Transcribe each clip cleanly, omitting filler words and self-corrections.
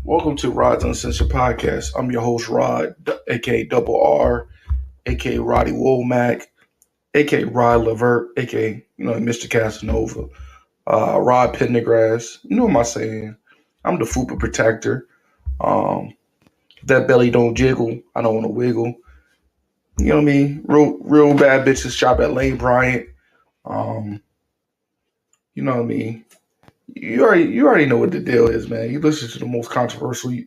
Welcome to Rod's Uncensored Podcast. I'm your host, Rod, aka Double R, aka Roddy Womack, aka Rod Levert, aka Mr. Casanova, Rod Pendergrass. You know what I'm saying? I'm the Fupa protector. If that belly don't jiggle, I don't want to wiggle. You know what I mean? Real bad bitches shop at Lane Bryant. You know what I mean? You already know what the deal is, man. You listen to the most controversial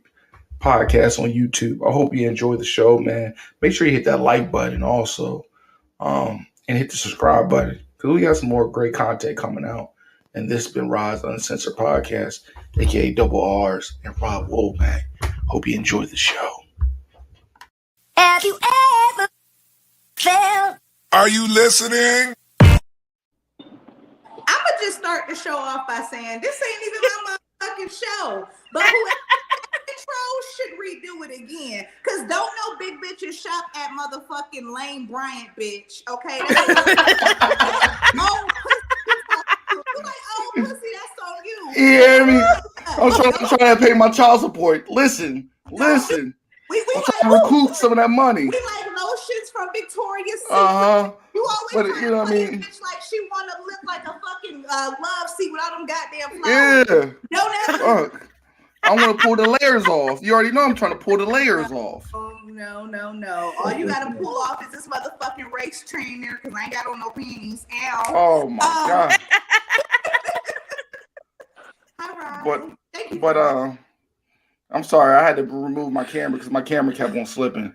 podcast on YouTube. I hope you enjoy the show, man. Make sure you hit that like button also, and hit the subscribe button because we got some more great content coming out. And this has been Rod's Uncensored Podcast, aka Double R's and Rod Womack. Hope you enjoy the show. Have you ever felt? Are you listening? I'ma just start the show off by saying this ain't even my motherfucking show. But whoever controls should redo it again. Cause don't no big bitches shop at motherfucking Lane Bryant, bitch. Okay. Oh pussy, that's on you. You hear me? I'm trying to pay my child support. Listen. We I'm trying to recoup some of that money. We like lotions from Victoria's Secret. You always but you know what I mean? Bitch like she want to look like a fucking love seat with all them goddamn flowers. Yeah. Don't ever. Fuck. I want to pull the layers off. You already know I'm trying to pull the layers off. Oh, no. All you got to pull off is this motherfucking race trainer because I ain't got on no panties. Ow. Oh, my God. All right. But I'm sorry. I had to remove my camera because my camera kept on slipping.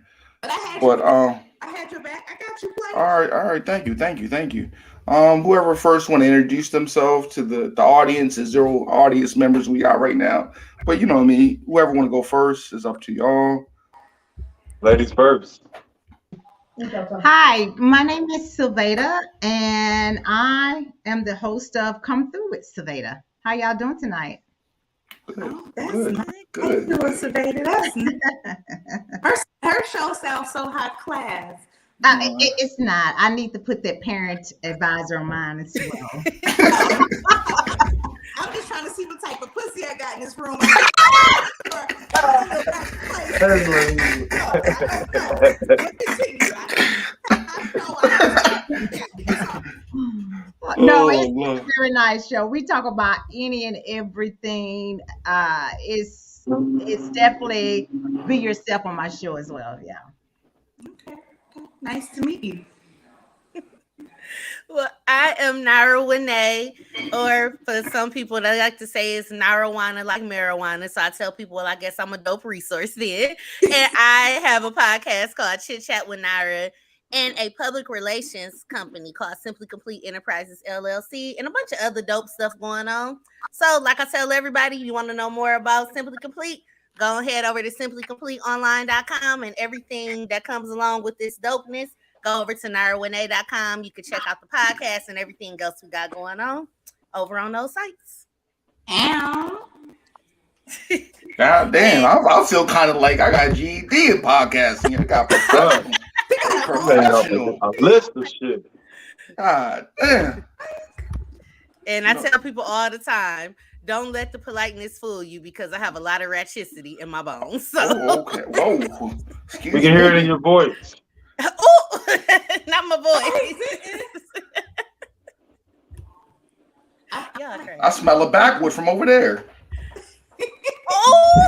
But I had your back. I got you playing. All right. Thank you. Whoever first want to introduce themselves to the audience, is 0 audience members we got right now. But you know what I mean. Whoever want to go first is up to y'all. Ladies first. Hi, my name is Sylveta, and I am the host of Come Through with Sylveta. How y'all doing tonight? Good. That's nice. Her show sounds so high class. It's not. I need to put that parent advisor on mine as well. I'm just trying to see what type of pussy I got in this room. No, it's a very nice show. We talk about any and everything. It's definitely be yourself on my show as well. Yeah. Okay. Nice to meet you. Well, I am Naira Winay, or for some people they like to say it's marijuana like marijuana. So I tell people, well, I guess I'm a dope resource then. And I have a podcast called Chit Chat with Naira and a public relations company called Simply Complete Enterprises LLC and a bunch of other dope stuff going on. So like I tell everybody, you want to know more about Simply Complete, go ahead over to simplycompleteonline.com and everything that comes along with this dopeness. Go over to NairaWinay.com. You can check out the podcast and everything else we got going on over on those sites. Ow. God damn, I feel kind of like I got GED in podcasting. I got professional. A list of shit. God damn. And I tell people all the time, don't let the politeness fool you because I have a lot of ratchicity in my bones. So. Oh, okay. Whoa. We can hear it in your voice. Oh, not my voice. I smell a backwood from over there. Oh,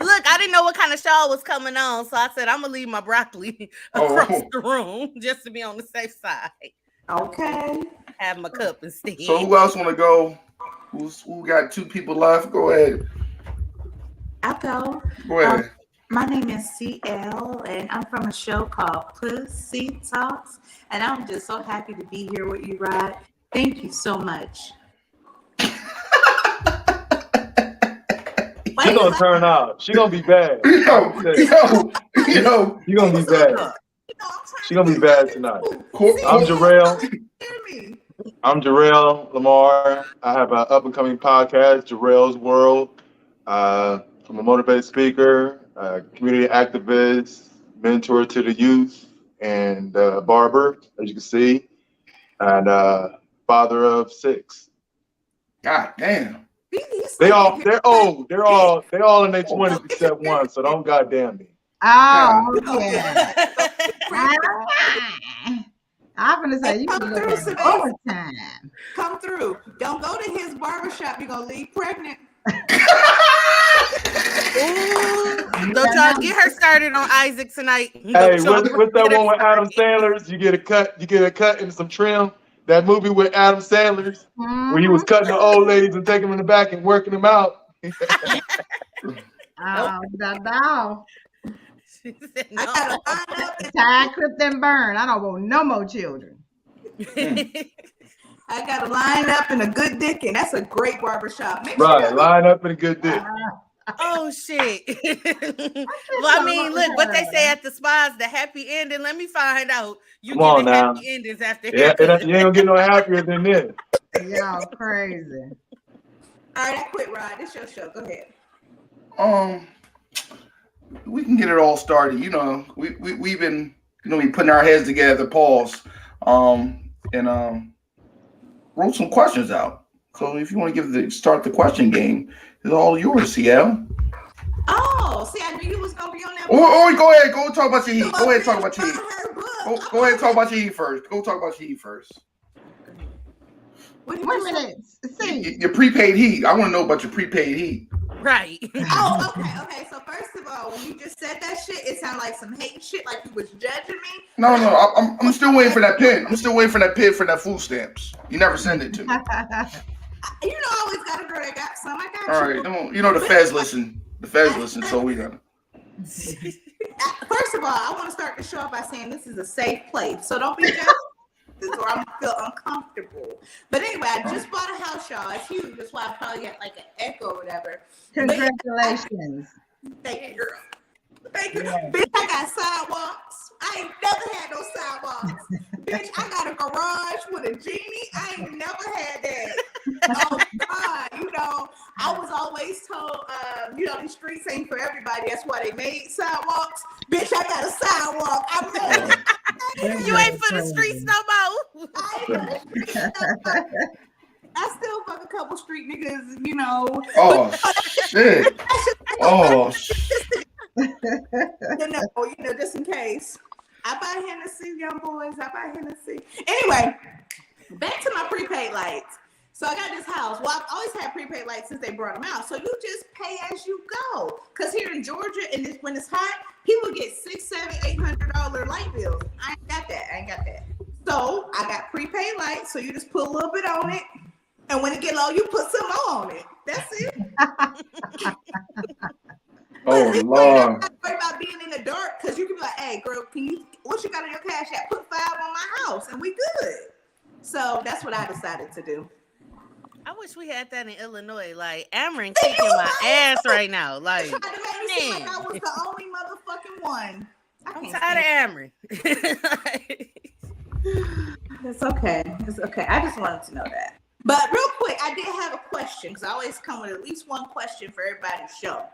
look, I didn't know what kind of show was coming on, so I said I'm gonna leave my broccoli across the room just to be on the safe side. Okay, have my cup instead. So who else want to go? Who got 2 people left? Go ahead. I'll go. Go ahead. My name is CL, and I'm from a show called Pussy Talks, and I'm just so happy to be here with you, Rod. Thank you so much. She's gonna turn out. She's gonna be bad. Yo. She's gonna be bad. She's gonna be bad tonight. I'm Jarrell Lamar. I have an up and coming podcast, Jarrell's World. I'm a motivated speaker, community activist, mentor to the youth, and barber, as you can see, and father of 6. God damn. They're old. They're all in their 20s except one. So don't goddamn me. Oh, God. yeah. I'm gonna say you Come can through, look Savannah. overtime. Come through. Don't go to his barbershop. You're gonna leave pregnant. Ooh, don't y'all get her started on Isaac tonight. Hey, what's that one with Adam Sandler's? You get a cut and some trim. That movie with Adam Sandler's, where he was cutting the old ladies and taking them in the back and working them out. Oh, no. She said I no. gotta line up. Tie, clip, and burn. I don't want no more children. I gotta line up in a good dick, and that's a great barbershop. Make Right, sure line up in a good dick. Oh shit. Well, I mean, look what they say at the spas, the happy ending. Let me find out. You Come on get the now. happy endings after Yeah, haircut. you ain't gonna get no happier than this. Y'all crazy. All right, I quit, Rod. It's your show. Go ahead. We can get it all started. You know, we've been, we putting our heads together, pause, and wrote some questions out. So if you want to start the question game, it's all yours, CL. Oh, see, I knew you was gonna be on that. Or go ahead, go talk about your heat. Go ahead and talk about your heat. Go ahead and talk about your heat first. Go talk about your heat first. Wait a minute. See. Your prepaid heat. I want to know about your prepaid heat. Right. Oh, okay. So first of all, when you just said that shit, it sounded like some hate shit, like you was judging me. No, I'm still waiting for that pin. I'm still waiting for that pin for that food stamps. You never send it to me. You know, I always got a girl that got some. I got all you. Right, the feds listen. The feds listen, so we gotta. First of all, I want to start the show by saying this is a safe place, so don't be judged. Or I'm gonna feel uncomfortable. But anyway, I just bought a house, y'all. It's huge. That's why I probably got like an echo or whatever. Congratulations. Thank you, girl. Thank you. Yeah. Bitch, I got sidewalks. I ain't never had no sidewalks. Bitch, I got a garage with a genie. I ain't never had that. Oh God, I was always told, the streets ain't for everybody. That's why they made sidewalks. Bitch, I got a sidewalk. I made it. You ain't for the streets no more. I still fuck a couple street niggas, Oh shit. Oh shit. Just in case. I buy Hennessy, young boys. I buy Hennessy. Anyway, back to my prepaid lights. So I got this house. Well, I've always had prepaid lights since they brought them out. So you just pay as you go. Because here in Georgia, when it's hot, people get $600, $700, $800 light bills. I ain't got that. So I got prepaid lights. So you just put a little bit on it. And when it get low, you put some more on it. That's it. Oh, Lord. I'm not worried about being in the dark because you can be like, hey, girl, what you got on your cash app? Put 5 on my house and we good. So that's what I decided to do. I wish we had that in Illinois. Like, Ameren kicking my ass right now. Like, man. Like I was the only motherfucking one. I'm tired of Ameren. It's okay. I just wanted to know that. But real quick, I did have a question because I always come with at least one question for everybody's show.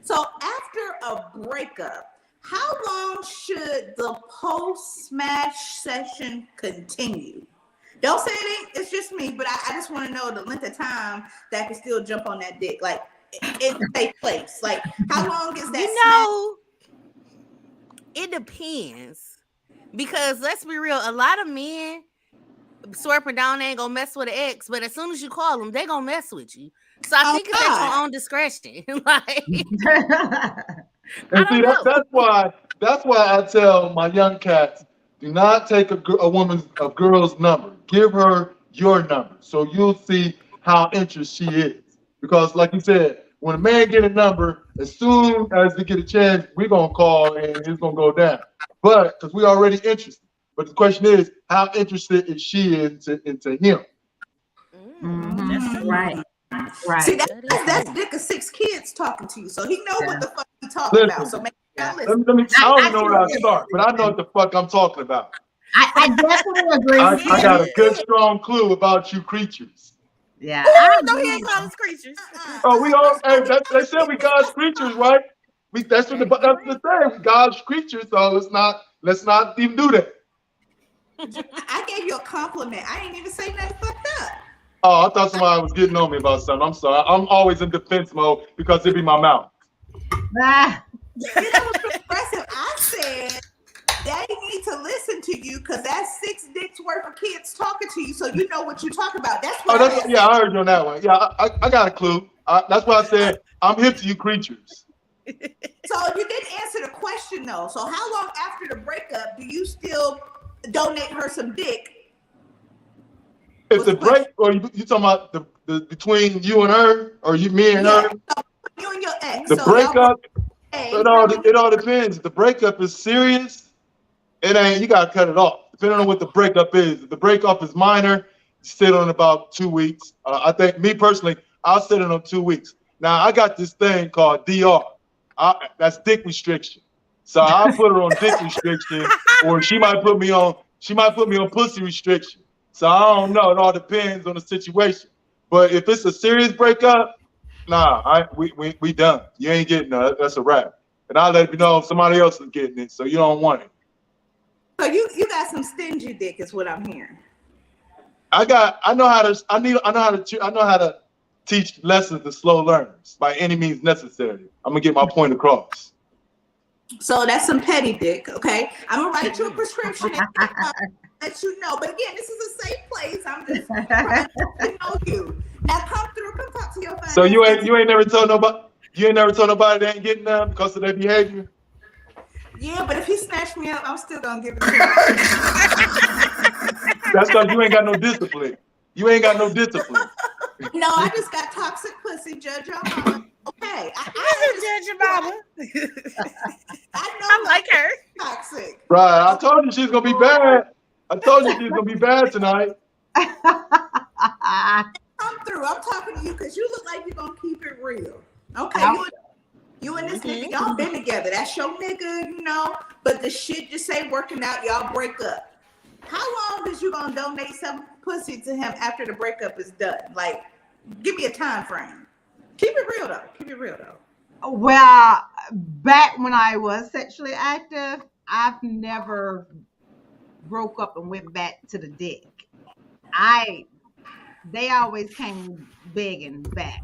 So after a breakup, how long should the post-smash session continue? Don't say it's just me, but I just want to know the length of time that I can still jump on that dick. Like, it takes place. Like, how long is that It depends. Because let's be real, a lot of men swerping down ain't gonna mess with an ex, but as soon as you call them, they gonna mess with you. So I think it's at your own discretion. Like, and see, that's why I tell my young cats, do not take a girl's number. Give her your number, so you'll see how interested she is. Because, like you said, when a man get a number, as soon as they get a chance, we're gonna call and it's gonna go down. But because we already interested. But the question is, how interested is she into him? That's right. Right. See, that's dick of 6 kids talking to you, so he know what the fuck he talking about. So make sure listen. Let me. I don't know where I start, but I know what the fuck I'm talking about. I definitely agree. I got a good, strong clue about you creatures. Yeah. No, he ain't call us creatures. Oh, we all. Hey, they said we God's creatures, right? That's the thing. We God's creatures, so it's not Let's not even do that. I gave you a compliment. I ain't even say nothing fucked up. Oh, I thought somebody was getting on me about something. I'm sorry. I'm always in defense mode because it be my mouth. Ah, You know what's impressive? I said they need to listen to you because that's 6 dicks worth of kids talking to you, so you know what you talk about. That's what I said. I heard you on that one. Yeah, I got a clue. That's why I said I'm hip to you creatures. So you didn't answer the question though. So how long after the breakup do you still donate her some dick? If the break, or you talking about the between you and her, or me and her? So you and your ex. The so breakup, it all depends. If the breakup is serious, it ain't. You gotta cut it off. Depending on what the breakup is. If the breakup is minor, sit on about 2 weeks. I think me personally, I'll sit on 2 weeks. Now I got this thing called DR. That's dick restriction. So I put her on dick restriction, or she might put me on pussy restriction. So I don't know. It all depends on the situation. But if it's a serious breakup, nah, we done. You ain't getting that. That's a wrap. And I'll let you know if somebody else is getting it, so you don't want it. So you got some stingy dick, is what I'm hearing. I know how to teach lessons to slow learners by any means necessary. I'm gonna get my point across. So that's some petty dick, okay? I'm gonna write you a prescription and let you know. But again, this is a safe place. I'm just trying to know you. Now come talk to your family. So you ain't never told nobody they ain't getting them because of their behavior? Yeah, but if he snatched me up, I'm still gonna give it to him. That's because you ain't got no discipline. You ain't got no discipline. No, I just got toxic pussy. Judge your mama. Okay, I judge your mama. I know I like her. toxic. Right. I told you she's gonna be bad. I told you she's gonna be bad tonight. Come through. I'm talking to you because you look like you're gonna keep it real. Okay, you and this nigga, y'all been together. That's your nigga, you know. But the shit just ain't working out. Y'all break up. How long is you gonna donate some pussy to him after the breakup is done? Like, give me a time frame. Keep it real though. Keep it real though. well, back when I was sexually active, I've never broke up and went back to the dick. They always came begging back.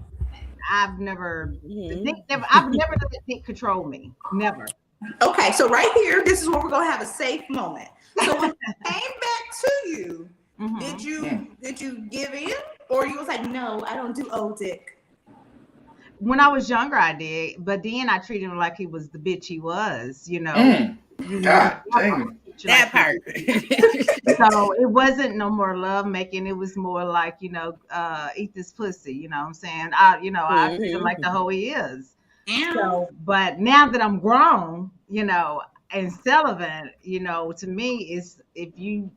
I've never let the dick control me. Never. Okay, so right here, this is where we're gonna have a safe moment. So when it came back to you, did you give in, or you was like, no, I don't do old dick? When I was younger, I did, but then I treated him like he was the bitch he was. You know. God dang. That part. So it wasn't no more love making. It was more like, eat this pussy. You know what I'm saying? I treat him like the hoe he is. So, but now that I'm grown, and celibate, to me, is if you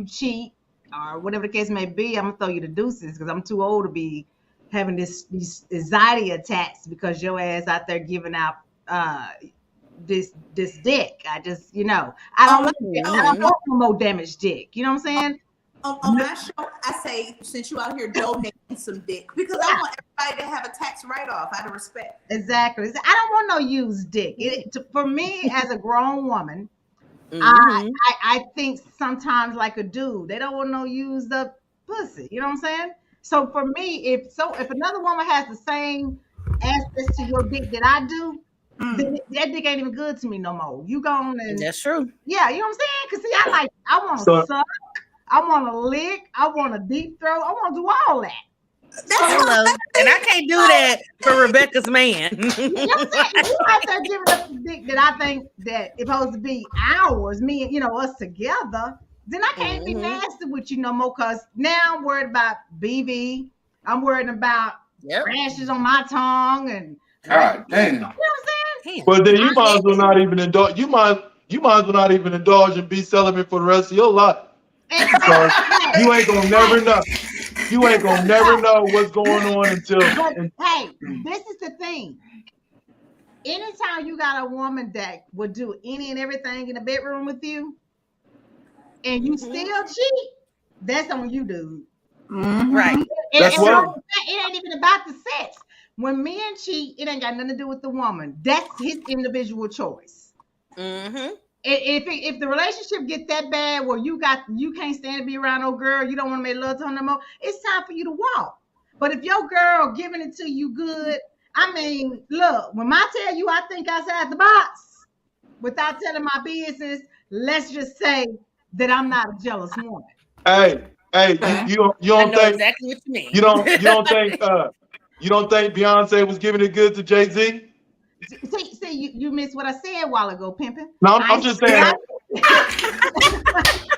cheat or whatever the case may be, I'm gonna throw you the deuces because I'm too old to be having these anxiety attacks because your ass out there giving out this dick. I just, I don't want no more damaged dick. You know what I'm saying? On my show, I say, since you out here donating some dick, because I want everybody to have a tax write-off out of respect. Exactly. I don't want no used dick. For me, as a grown woman, I think sometimes like a dude, they don't want no used up pussy. You know what I'm saying? So for me, if another woman has the same access to your dick that I do, then that dick ain't even good to me no more. You gone and that's true. Yeah, you know what I'm saying? Because see, I want to suck, I want to lick, I want to deep throat, I want to do all that. Hello. And I can't do that for Rebecca's man. You know what I'm saying? You out there giving up the dick that I think that it's supposed to be ours, me and us together, then I can't be nasty with you no more because now I'm worried about BV. I'm worried about rashes on my tongue and God damn. You know what I'm saying? But then you might as well not even indulge. You might as well not even indulge and be celibate for the rest of your life. Because you ain't gonna never know. You ain't gonna never know what's going on until. Hey, this is the thing. Anytime you got a woman that would do any and everything in the bedroom with you, and you still cheat, that's on you, dude. Right. That's what. It ain't even about the sex. When men cheat, it ain't got nothing to do with the woman. That's his individual choice. If the relationship get that bad where you can't stand to be around no girl, you don't want to make love to her no more, it's time for you to walk. But if your girl giving it to you good, I mean, look, when I tell you I think outside the box without telling my business, let's just say that I'm not a jealous woman. Hey, you don't think exactly what you mean. you don't think Beyonce was giving it good to Jay-Z? See, you missed what I said a while ago, pimping. No, I'm just saying.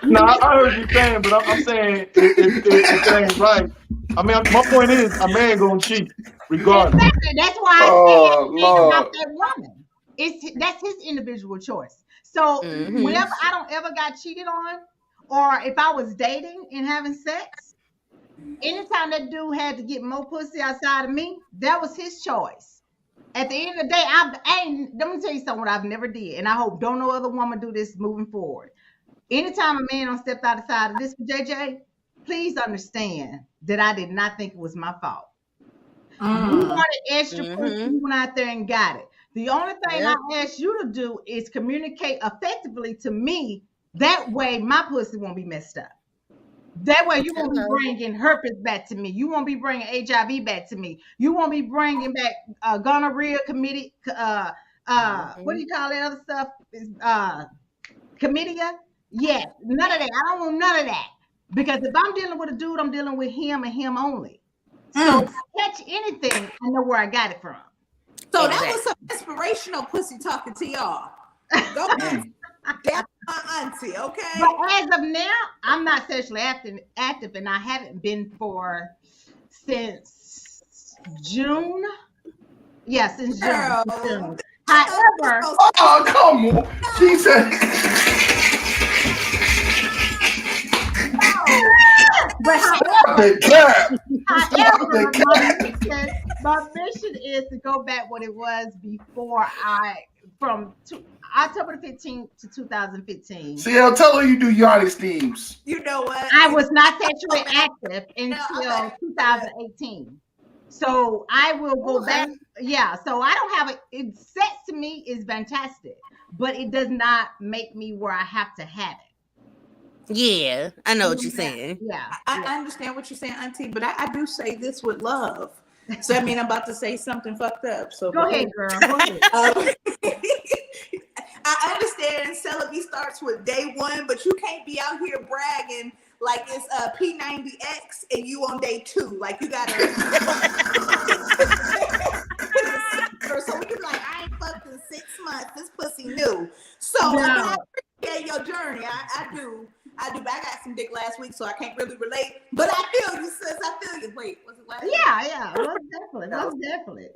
No, I heard you saying, but I'm saying if it ain't right. I mean, my point is, a man gonna cheat regardless. Exactly. That's why I said about that woman. That's his individual choice. So whenever I don't ever got cheated on, or if I was dating and having sex, anytime that dude had to get more pussy outside of me, that was his choice. At the end of the day, let me tell you something what I've never did, and I hope don't no other woman do this moving forward. Anytime a man don't step outside of this for JJ, please understand that I did not think it was my fault. You wanted extra pussy, you went out there and got it. The only thing I asked you to do is communicate effectively to me. That way my pussy won't be messed up. That way you won't be bringing herpes back to me. You won't be bringing HIV back to me. You won't be bringing back gonorrhea, committee, what do you call that other stuff? Chlamydia? Yeah, none of that. I don't want none of that. Because if I'm dealing with a dude, I'm dealing with him and him only. So if I catch anything, I know where I got it from. So that was some inspirational pussy talking to y'all. Go ahead. That's my auntie, okay? But as of now, I'm not sexually active, and I haven't been since June. Yeah, since June. However, oh, come on. She said. But however, my mission is to go back what it was before from October 15th to 2015. CL, tell her you do yachting themes. You know what? I was not sexually active until 2018. So I will go back. Yeah. So I don't have it. Sex to me is fantastic, but it does not make me where I have to have it. Yeah, I know what you're saying. Yeah, I understand what you're saying, Auntie, but I do say this with love. So I mean, I'm about to say something fucked up. So go ahead, girl. Go ahead. I understand celibacy starts with day one, but you can't be out here bragging like it's P90X and you on day 2. Like you gotta. So we can like, I ain't fucked in 6 months. This pussy new. So I appreciate your journey. I do. But I got some dick last week, so I can't really relate. But I feel you, sis. I feel you. Wait, was it last week? Yeah. Most definitely.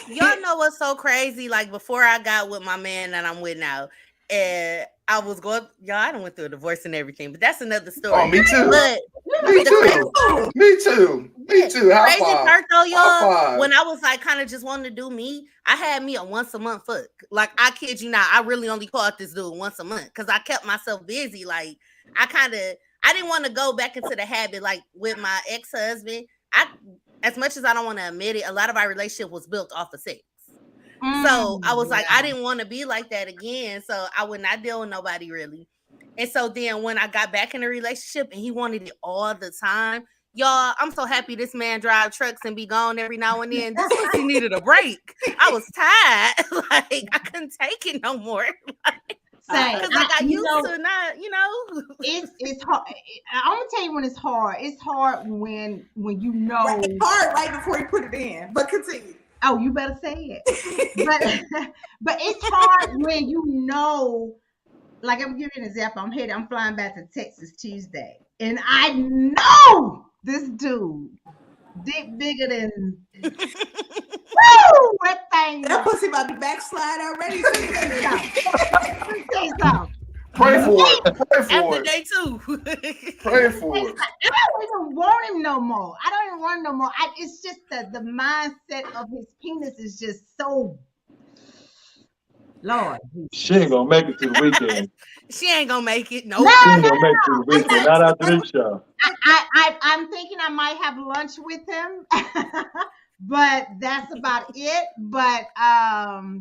Y'all know what's so crazy? Like before I got with my man that I'm with now, and I was going, I done went through a divorce and everything, but that's another story. Oh, me too. But me too. Crazy part though, y'all. When I was like kind of just wanting to do me, I had me a once a month fuck. Like I kid you not, I really only caught this dude once a month because I kept myself busy. Like I didn't want to go back into the habit like with my ex-husband. As much as I don't want to admit it, a lot of our relationship was built off of sex. So I was like, I didn't want to be like that again. So I would not deal with nobody really. And so then when I got back in a relationship and he wanted it all the time, y'all, I'm so happy this man drive trucks and be gone every now and then. This pussy needed a break. I was tired. Like I couldn't take it no more. Because I got used to not, It's hard. I'm gonna tell you when it's hard. It's hard when you know. Right, it's hard right before you put it in. But continue. Oh, you better say it. but it's hard when you know. Like I'm giving you an example. I'm flying back to Texas Tuesday, and I know this dude, dick bigger than. Woo! That pussy about to backslide already. Pray for it. After day 2. Pray for it. I don't even want him no more. It's just the mindset of his penis is just so. Lord. She ain't gonna make it to the weekend. She ain't gonna make it. No. She ain't gonna make it to the weekend. Not after this show. I'm thinking I might have lunch with him. But that's about it. But I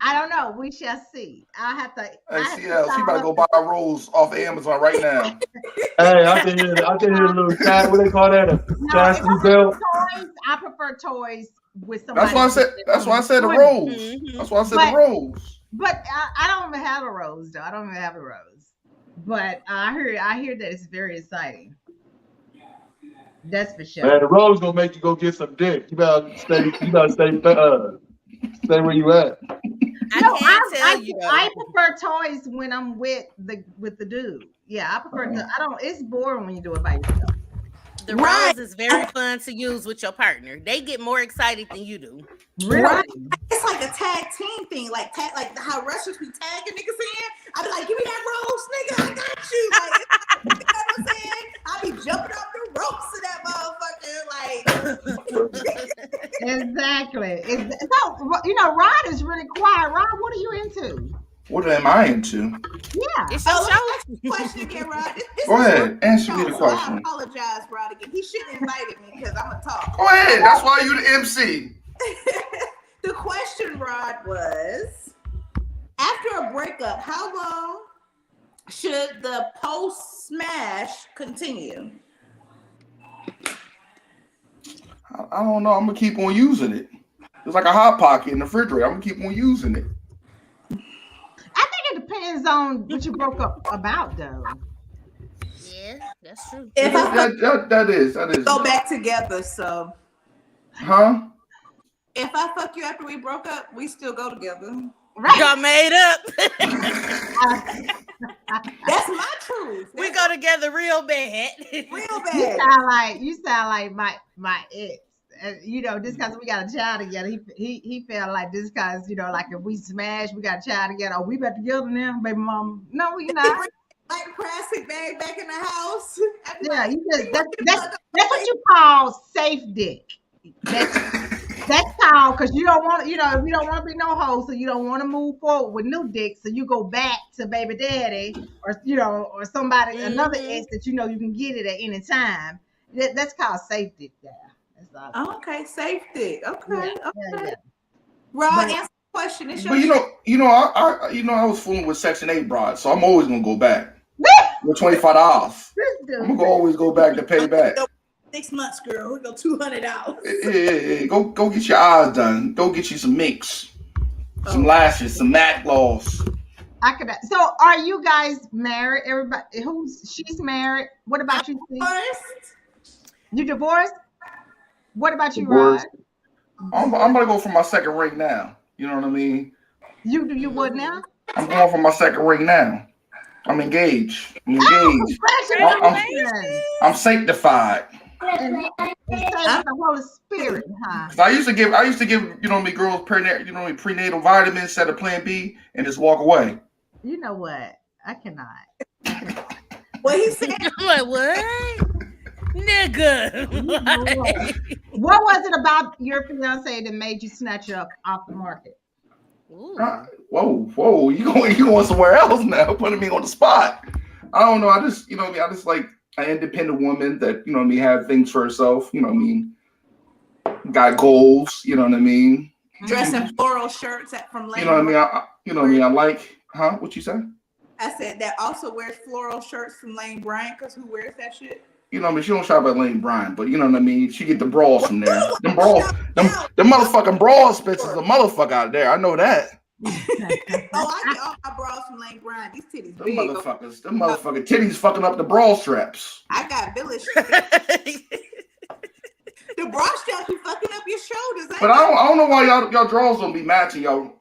I don't know. We shall see. I have to. Hey, CL, she better go buy a rose off of Amazon right now. Hey, I can hear a little chat. What they call that? A chastity belt. Toys, I prefer toys with somebody. That's why I said. That's why I said the rose. That's why I said the rose. But I don't even have a rose though. I don't even have a rose. But I hear that it's very exciting. That's for sure. Man, the rose gonna make you go get some dick. You better stay. You better stay where you at. I prefer toys when I'm with the dude. Yeah, I prefer to. I don't. It's boring when you do it by yourself. The rose is very fun to use with your partner. They get more excited than you do. Really? Right. It's like a tag team thing, like how wrestlers be tagging niggas in. I be like, give me that rose, nigga, I got you. Like, you know what I'm saying? I be jumping off the ropes to that motherfucker, like. Exactly. So Rod is really quiet. Rod, what are you into? What am I into? Yeah. It's your show. Question again, Rod. Go ahead, answer me the question. I apologize, Rod. Again, he shouldn't have invited me because I'm gonna talk. Go ahead. That's why you the MC. The question, Rod, was after a breakup, how long should the post smash continue? I don't know. I'm gonna keep on using it. It's like a hot pocket in the refrigerator. I'm gonna keep on using it. I think it depends on what you broke up about, though. Yeah, that's true. That is. Go back together, so. Huh? If I fuck you after we broke up, we still go together. Right. Got made up. That's my truth. We go together real bad. Real bad. You sound like my ex. Just because we got a child together, he felt like this because, like if we smash, we got a child together. Oh, we back together now, baby mama. No, we not. Like plastic bag back in the house. Yeah, that's what you call safe dick. That's called because you don't want, we don't want to be no hoe, so you don't want to move forward with new dick, so you go back to baby daddy or or somebody another ex that you can get it at any time. That's called safe dick. Yeah. Okay, safe dick. Okay. Yeah. Rod, answer the question. It's your I was fooling with Section 8 broad, so I'm always gonna go back. With $25 off. I'm gonna always go back to pay back. 6 months, girl. We go $200. Yeah. Go get your eyes done. Go get you some minks, some lashes, some MAC gloss. So, are you guys married? Everybody, she's married. What about you? Divorced. You divorced? What about you, Rod? I'm gonna go for my second ring now. You know what I mean? You what now? I'm going for my second ring now. I'm engaged. I'm sanctified. And the Holy Spirit, huh? I used to give girls prenatal vitamins instead of Plan B and just walk away. You know what? I cannot. What he said? I'm like, what? Nigga. What was it about your fiance that made you snatch her up off the market? Whoa! You going somewhere else now? Putting me on the spot. I don't know. I just I just like an independent woman that have things for herself. Got goals. You know what I mean. Dressing floral shirts from Lane. I like. Huh? What you say? I said that also wears floral shirts from Lane Bryant because who wears that shit? She don't shop at Lane Bryant, but you know what I mean? She get the bras from there. Them motherfucking bra expenses a motherfucker out there. I know that. I get all my bras from Lane Bryant. These titties them motherfucking titties fucking up the bra straps. I got village. The bra straps be fucking up your shoulders. But I don't know why y'all drawers don't be matching. Your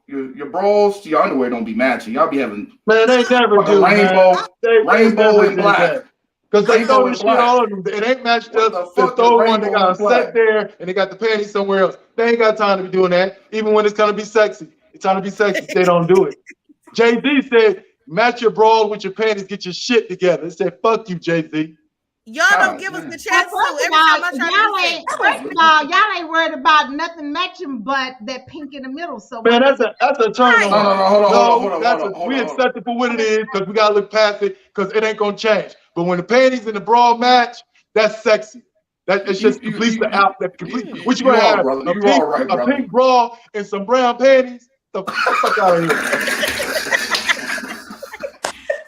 bras to your underwear don't be matching. Y'all be having they never do rainbow and black. Because they throw this shit all over. It ain't matched up. They throw one, they got a set there, and they got the panties somewhere else. They ain't got time to be doing that. Even when it's trying to be sexy. It's trying to be sexy. They don't do it. Jay-Z said, match your bras with your panties, get your shit together. He said, fuck you, Jay-Z. Y'all don't give us the chance to. Every time I try to first of all, y'all ain't worried about nothing matching but that pink in the middle. So man, that's a turn on. No, hold on. We accept it for what it is because we gotta look past it because it ain't gonna change. But when the panties and the bra match, that's sexy. It's just completes the outfit. What you gonna have? A pink bra and some brown panties? The fuck out of here.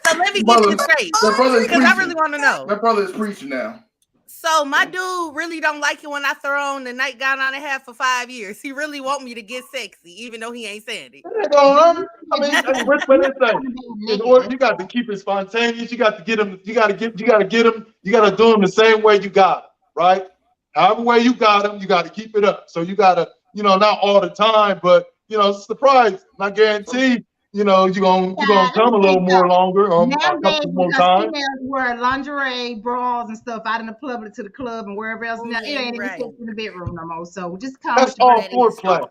So let me get this straight. Because I really want to know. That brother is preaching now. So my dude really don't like it when I throw on the nightgown on a hat for 5 years. He really want me to get sexy, even though he ain't saying it. I mean, what they say? In order, you got to keep it spontaneous. You got to get them. You got to get them. You got to do them the same way you got them, right? However way you got them, you got to keep it up. So you got to, not all the time, but surprise. Not guaranteed. You're gonna come a little more longer, a couple more times. Females wear lingerie, bras, and stuff out in the public to the club and wherever else. Now it ain't even in the bedroom no more. So just come. That's all foreplay.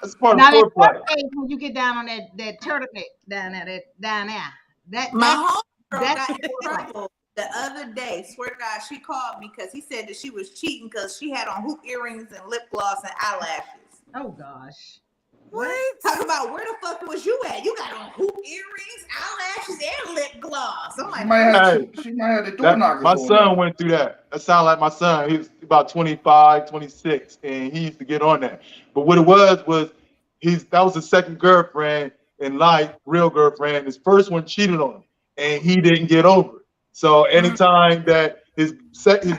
That's part of foreplay. When you get down on that turtleneck down there, my homegirl got in trouble the other day. Swear to God, she called me because he said that she was cheating because she had on hoop earrings and lip gloss and eyelashes. Oh gosh. What? Talk about where the fuck was you at? You got on hoop earrings, eyelashes, and lip gloss. I'm like, she might have the door knockers. My son went through that. That sounded like my son. He was about 25, 26, and he used to get on that. But what it was that was his second girlfriend in life, real girlfriend. His first one cheated on him, and he didn't get over it. So anytime that his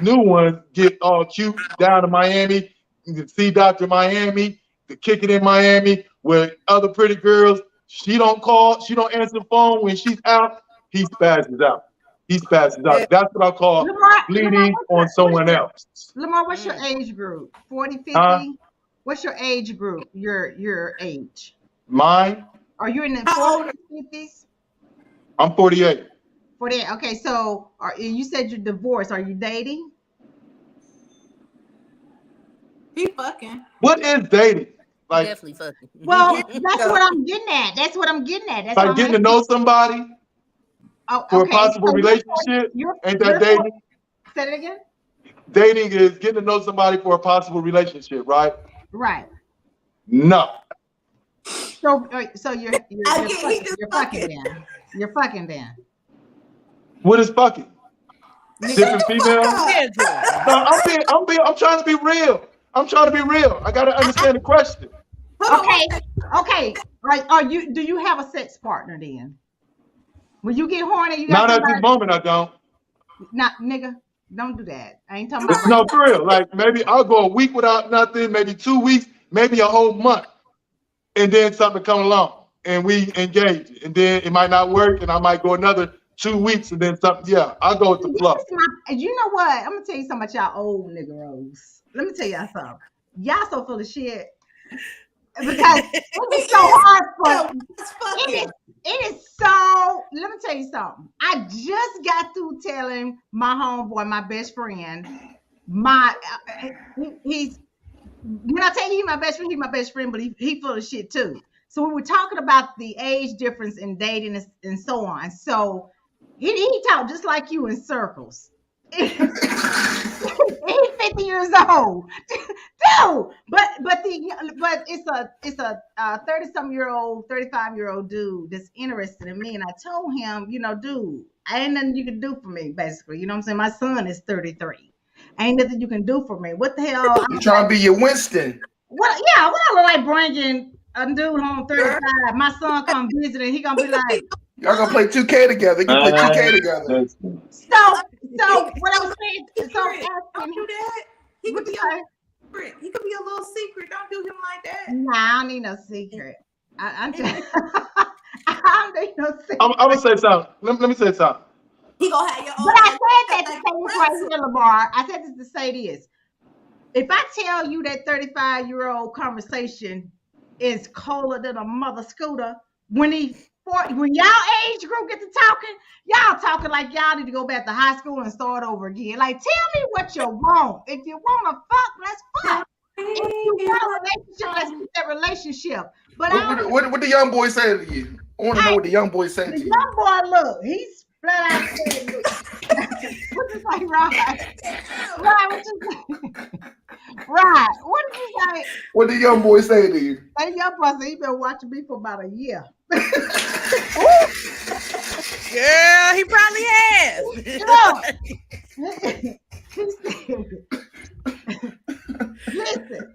new one get all cute down to Miami, you can see Dr. Miami, to kick it in Miami with other pretty girls. She don't call, she don't answer the phone when she's out. He spazzes out. That's what I call bleeding on someone else. Lamar, what's your age group? 40, 50? What's your age group? Your age? Mine? Are you in the 40s, 50s? I'm 48. 48. Okay, so you said you're divorced. Are you dating? He fucking. What is dating? Like, definitely fucking. Well, that's what I'm getting at. That's like getting to know somebody for a possible relationship. Ain't that dating? Say it again. Dating is getting to know somebody for a possible relationship, right? Right. No. So you're fucking then. You're fucking then. What is fucking? Different females? No, I'm trying to be real. I gotta understand the question. Okay. Right. Do you have a sex partner then? When you get horny, you got not at this moment. I don't. Not nigga. Don't do that. I ain't talking about. No, for real. Like maybe I'll go a week without nothing. Maybe 2 weeks. Maybe a whole month, and then something come along and we engage, and then it might not work, and I might go another 2 weeks, and then something. Yeah, I'll go with the flow. You know what? I'm gonna tell you something about y'all old niggeros. Let me tell y'all something. Y'all so full of shit because it's so hard for it is so. Let me tell you something. I just got through telling my homeboy, my best friend, he's when I tell you he's my best friend, but he full of shit too. So we were talking about the age difference in dating and so on. So he talked just like you in circles. He's 50 years old, dude. But it's a 30-something-year-old, 35-year-old dude that's interested in me, and I told him, dude, ain't nothing you can do for me, basically. You know what I'm saying? My son is 33. Ain't nothing you can do for me. What the hell? You trying to be your Winston? What? Yeah, what I look like bringing a dude home 35. My son come visit, and he gonna be like, y'all gonna play 2K together. You play 2K together. So what I was saying, don't do that. He could be a little secret. Don't do him like that. Nah, I don't need no secret. I don't need no secret. I'm gonna say something. Let me say something. He gonna have your own. But I said that to say this right here, Lamar. I said this to say this. If I tell you that 35-year-old conversation is colder than a mother scooter, when y'all age group get to talking, y'all talking like y'all need to go back to high school and start over again. Like, tell me what you want. If you want to fuck, let's fuck. If you want a relationship, let's keep that relationship. But what the young boy say to you? I want to know what the young boy say to you. The young boy, look, he's flat out saying, what you say, Rod? Rod, what you say? Rod, what did you say? What the young boy say to you? That young boy said he been watching me for about a year. Yeah, he probably has. Listen.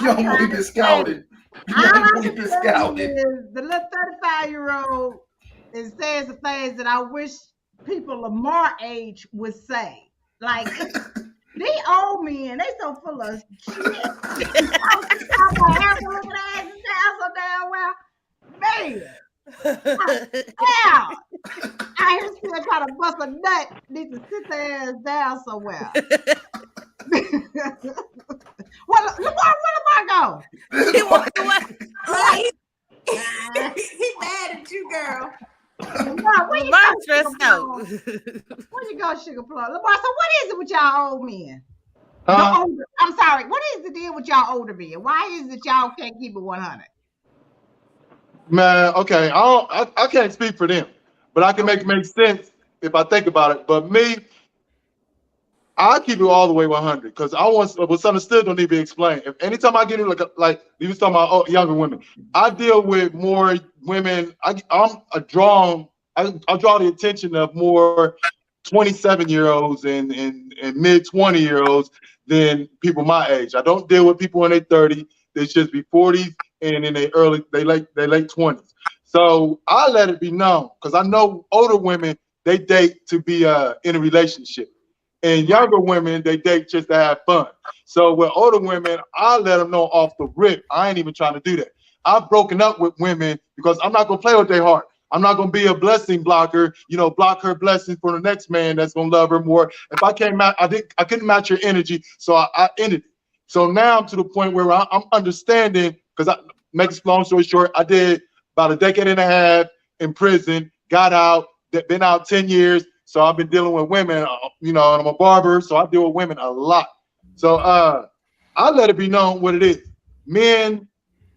Young boy been scouted. All I You can just tell scouted. you is the little 35-year-old is saying some things that I wish people of my age would say. Like, these old men, they so full of shit. My hair looking ass is down so damn well. Man, yeah. I hear still trying to bust a nut. Need to sit their ass down somewhere. Lamar, where Lamar go? Right. He mad at you, girl. Lamar, where you Lamar go? stressed out. Where you go, Sugar Plum? Lamar, so what is it with y'all old men? Huh? I'm sorry. What is the deal with y'all older men? Why is it y'all can't keep it 100? Man, okay, I can't speak for them, but I can make it make sense if I think about it. But me, I keep it all the way 100 because I want what's understood don't need to be explained. If anytime I get in like you was talking about younger women, I deal with more women. I draw the attention of more 27-year-olds and mid 20-year-olds than people my age. I don't deal with people in their 30s. They just be 40s and in their late 20s. So I let it be known because I know older women they date to be in a relationship. And younger women, they date just to have fun. So with older women, I let them know off the rip. I ain't even trying to do that. I've broken up with women because I'm not going to play with their heart. I'm not going to be a blessing blocker, block her blessing for the next man that's going to love her more. If I can't match, I couldn't match her energy, so I ended it. So now I'm to the point where I'm understanding, because make a long story short, I did about a decade and a half in prison, got out, been out 10 years. So I've been dealing with women, and I'm a barber, so I deal with women a lot. So I let it be known what it is. Men,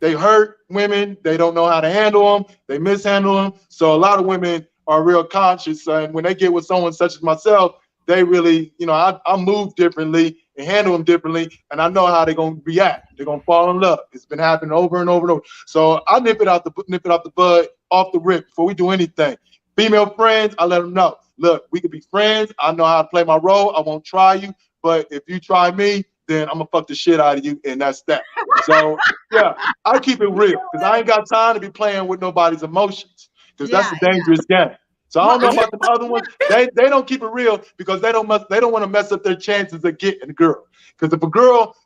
they hurt women. They don't know how to handle them. They mishandle them. So a lot of women are real conscious. And when they get with someone such as myself, they really, I move differently and handle them differently. And I know how they're going to react. They're going to fall in love. It's been happening over and over and over. So I nip it out the bud, off the rip before we do anything. Female friends, I let them know. Look, we could be friends. I know how to play my role. I won't try you. But if you try me, then I'm going to fuck the shit out of you. And that's that. So, yeah, I keep it real because I ain't got time to be playing with nobody's emotions because that's a dangerous game. So I don't know about the other ones. They don't keep it real because they don't want to mess up their chances of getting a girl. Because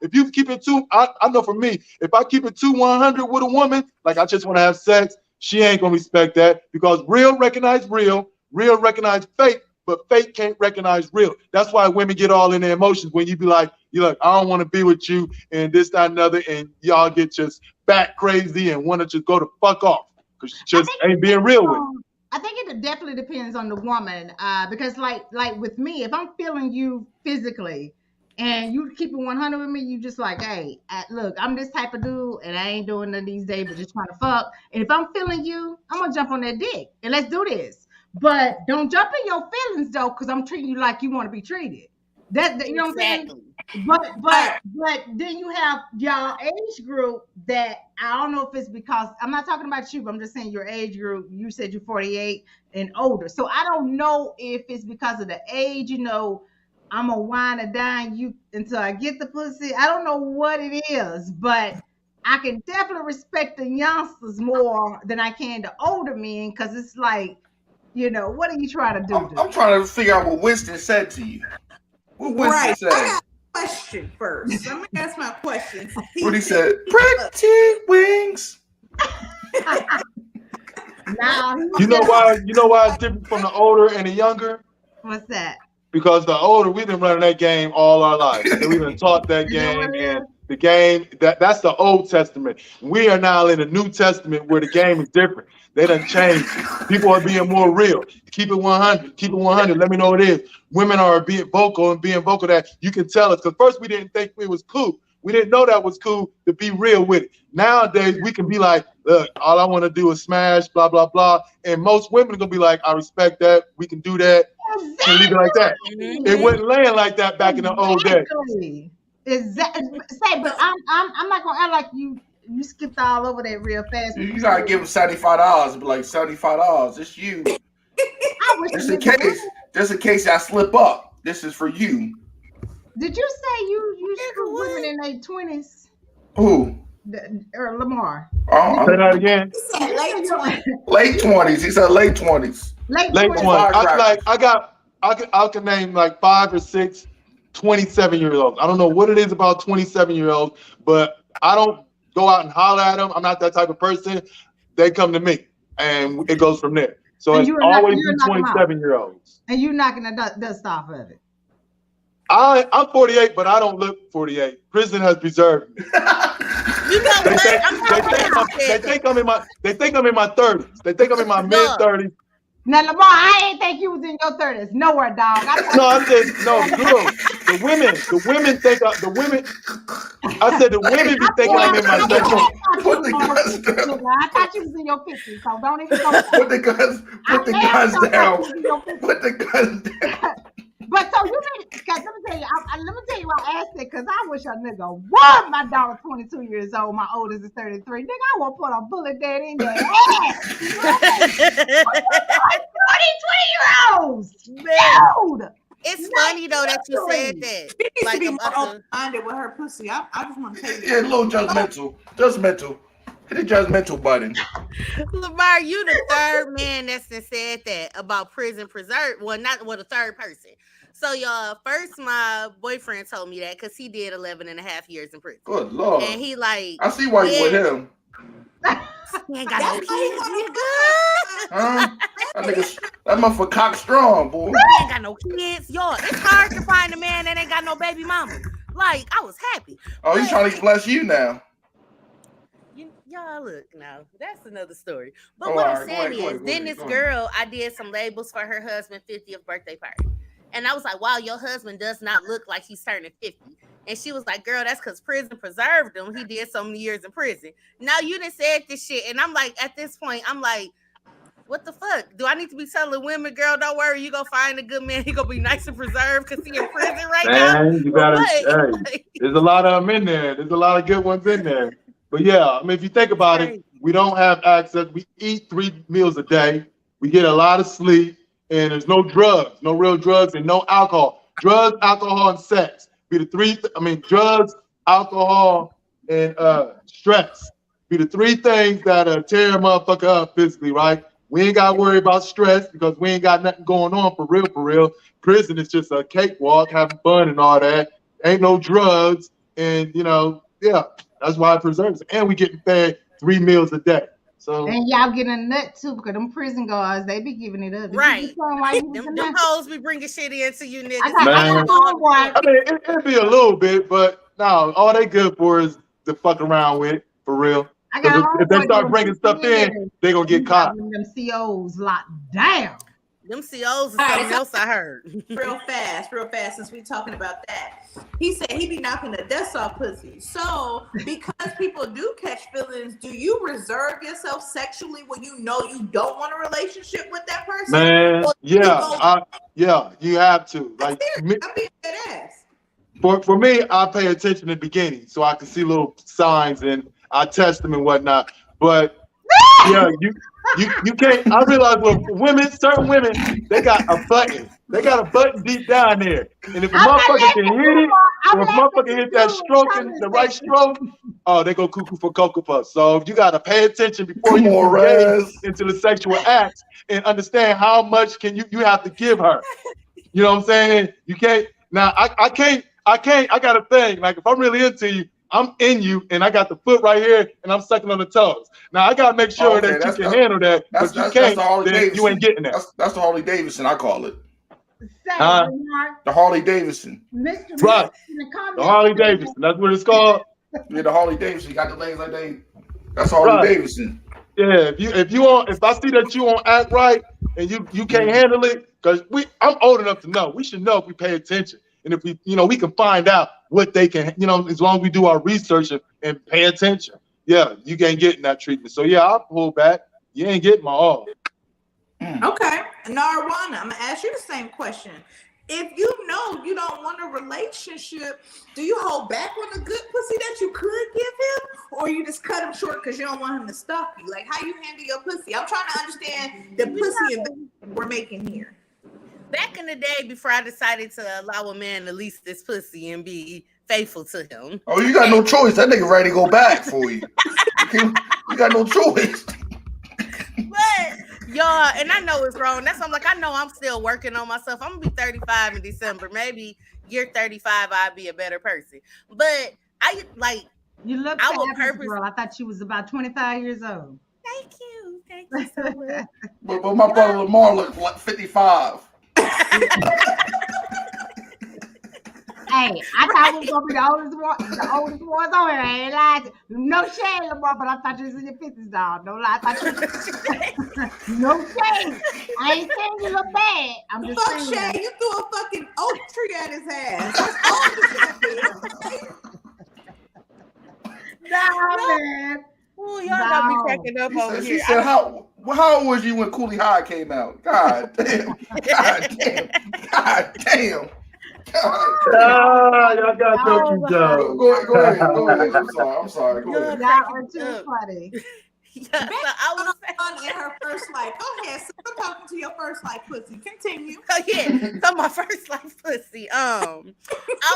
if you keep it I know for me, if I keep it 100 with a woman, like I just want to have sex, she ain't going to respect that because real recognize real recognize fake, but fake can't recognize real. That's why women get all in their emotions when you be like, I don't want to be with you and this, that, and other, and y'all get just bat crazy and want to just go to fuck off because she just ain't being real with it. I think it definitely depends on the woman because like with me, if I'm feeling you physically and you keep it 100 with me, you just like, hey, look, I'm this type of dude and I ain't doing none of these days but just trying to fuck. And if I'm feeling you, I'm going to jump on that dick and let's do this. But don't jump in your feelings though, because I'm treating you like you want to be treated. That you know what I'm saying? But then you have y'all age group that I don't know if it's because I'm not talking about you, but I'm just saying your age group. You said you're 48 and older, so I don't know if it's because of the age. I'm a wine and dine you until I get the pussy. I don't know what it is, but I can definitely respect the youngsters more than I can the older men because it's like, what are you trying to do? I'm trying to figure out what Winston said to you. What Winston said? I got a question first. I'm gonna ask my question. What he said? Pretty wings. You know why it's different from the older and the younger? What's that? Because the older, we've been running that game all our lives. We've been taught that game, and the game that's the Old Testament. We are now in the New Testament where the game is different. They done changed. People are being more real. Keep it 100. Keep it 100. Let me know what it is. Women are being vocal that you can tell us. Because first we didn't think it was cool. We didn't know that was cool to be real with it. Nowadays we can be like, look, all I want to do is smash, blah, blah, blah. And most women are gonna be like, I respect that. We can do that. And leave it like that. Mm-hmm. It wasn't laying like that back in the old days. Exactly. Say, but I'm not gonna act like you skipped all over that real fast. You gotta give them $75. But like $75, it's you. Just in case I slip up. This is for you. Did you say you screw women in their 20s? Who? Or Lamar. Say that again. He said late 20s. Late 20s. He said late 20s. Late Late 20s. 20s. I can name like 5 or 6 27-year-olds. I don't know what it is about 27-year-olds, but I don't go out and holler at them. I'm not that type of person. They come to me, and it goes from there. So And it's you're always knocking be 27-year-olds. And you knocking the dust off of it. I'm 48, but I don't look 48. Prison has preserved me. You know They what? think I'm in my 30s. They think I'm in my mid 30s. Now, Lamar, I ain't think you was in your 30s. Nowhere, dog. I said no. Look, the women think the women. I said the women be thinking I'm in my 30s. Put the guns down. I thought you was in your 50s, so don't even go. Put the guns down. Put the guns down. But so you need, cause let me tell you why I asked it, cause I wish a nigga would. My daughter 22 years old, my oldest is 33. Nigga, I won't put a bullet dead in their ass. 20-year-olds. Dude. It's funny though that you said that. She needs Like, to be more open-minded with her pussy. I just want to tell you. Yeah, a little judgmental. Hit the judgmental button. Lamar, you the third man that's said that about prison preserve. Well, the third person. So y'all, first my boyfriend told me that because he did 11 and a half years in prison. Good Lord. And he like, I see why you with him. He ain't got no kids, nigga. Huh? That motherfucker cock strong, boy. He ain't got no kids. Y'all, it's hard to find a man that ain't got no baby mama. Like, I was happy. Oh, he's trying to bless you now. Y'all look now, that's another story. But what I'm saying is, then this girl, I did some labels for her husband's 50th birthday party. And I was like, wow, your husband does not look like he's turning 50. And she was like, girl, that's because prison preserved him. He did so many years in prison. Now you done said this shit. And I'm like, at this point, I'm like, what the fuck? Do I need to be telling women, girl, don't worry, you gonna find a good man. He gonna be nice and preserved because he in prison right now. You gotta, there's a lot of them in there. There's a lot of good ones in there. But yeah, I mean, if you think about it, we don't have access. We eat 3 meals a day. We get a lot of sleep, and there's no drugs, no real drugs, and no alcohol. Drugs, alcohol, and sex be the three. Drugs, alcohol, and stress be the 3 things that tear a motherfucker up physically, right? We ain't got to worry about stress because we ain't got nothing going on for real, for real. Prison is just a cakewalk, having fun and all that. Ain't no drugs, and yeah. That's why it preserves it. And we getting fed 3 meals a day. So and y'all getting a nut too, because them prison guards, they be giving it up. Right. Them hoes be bringing shit into you niggas. I mean, it'd be a little bit, but no, all they good for is to fuck around with, for real. If they start bringing stuff in, they gonna get caught. Them COs locked down. Them COs is something else I heard. Real fast, since we talking about that. He said he be knocking the dust off pussy. So, because people do catch feelings, do you reserve yourself sexually when you know you don't want a relationship with that person? Man, yeah, you have to. Like, I'm being dead ass. For me, I pay attention in the beginning so I can see little signs and I test them and whatnot. But yeah, you can't. I realize with certain women, they got a button. They got a button deep down there. And if a motherfucker can hit it, or if a motherfucker hit that stroke and the right stroke, oh, they go cuckoo for Cocoa Puffs. So you got to pay attention before you engage into the sexual acts and understand how much can you have to give her. You know what I'm saying? You can't. Now, I can't. I got a thing. Like, if I'm really into you, I'm in you, and I got the foot right here, and I'm sucking on the toes. Now, I got to make sure that you can handle that, but you can't, then you ain't getting that. That's the Harley Davidson, I call it. The Harley Davidson. Right. The Harley Davidson. That's what it's called. Yeah, the Harley Davidson. You got the legs like they. That's Harley Davidson. Yeah, if I see that you won't act right and you can't handle it, because I'm old enough to know. We should know if we pay attention. And if we can find out what they can, as long as we do our research and pay attention. Yeah, you can't get that treatment. So yeah, I'll pull back. You ain't getting my all. Okay. Narwana, I'm gonna ask you the same question. If you know you don't want a relationship, do you hold back on the good pussy that you could give him, or you just cut him short because you don't want him to stalk you? Like, how you handle your pussy? I'm trying to understand the pussy investment we're making here. Back in the day, before I decided to allow a man to lease this pussy and be faithful to him. Oh, you got no choice. That nigga ready to go back for you. You got no choice. But y'all, and I know it's wrong. That's why I'm like, I know I'm still working on myself. I'm gonna be 35 in December. Maybe year 35, I'll be a better person. But I like. You look I will fabulous, girl. I thought you was about 25 years old. Thank you so much. But my brother Lamar looked like 55. Hey, I thought we was gonna be the oldest ones on here. I ain't lying. No shade, Lamar, but I thought you was in your 50s, dog. No lie, I thought you. No shade. I ain't saying you look bad. I'm just Fuck saying. Shay, you threw a fucking oak tree at his ass. That's all Nah, man. Ooh, y'all got me cracking up over She here. said, how old was you when Cooley High came out? God damn. God damn. God damn. Y'all got jokes, Joe. Go ahead. I'm sorry. Go ahead. Y'all are too funny. Yeah, so I was in her first life. Go ahead, so I'm talking to your first life pussy. Continue. so my first life pussy. I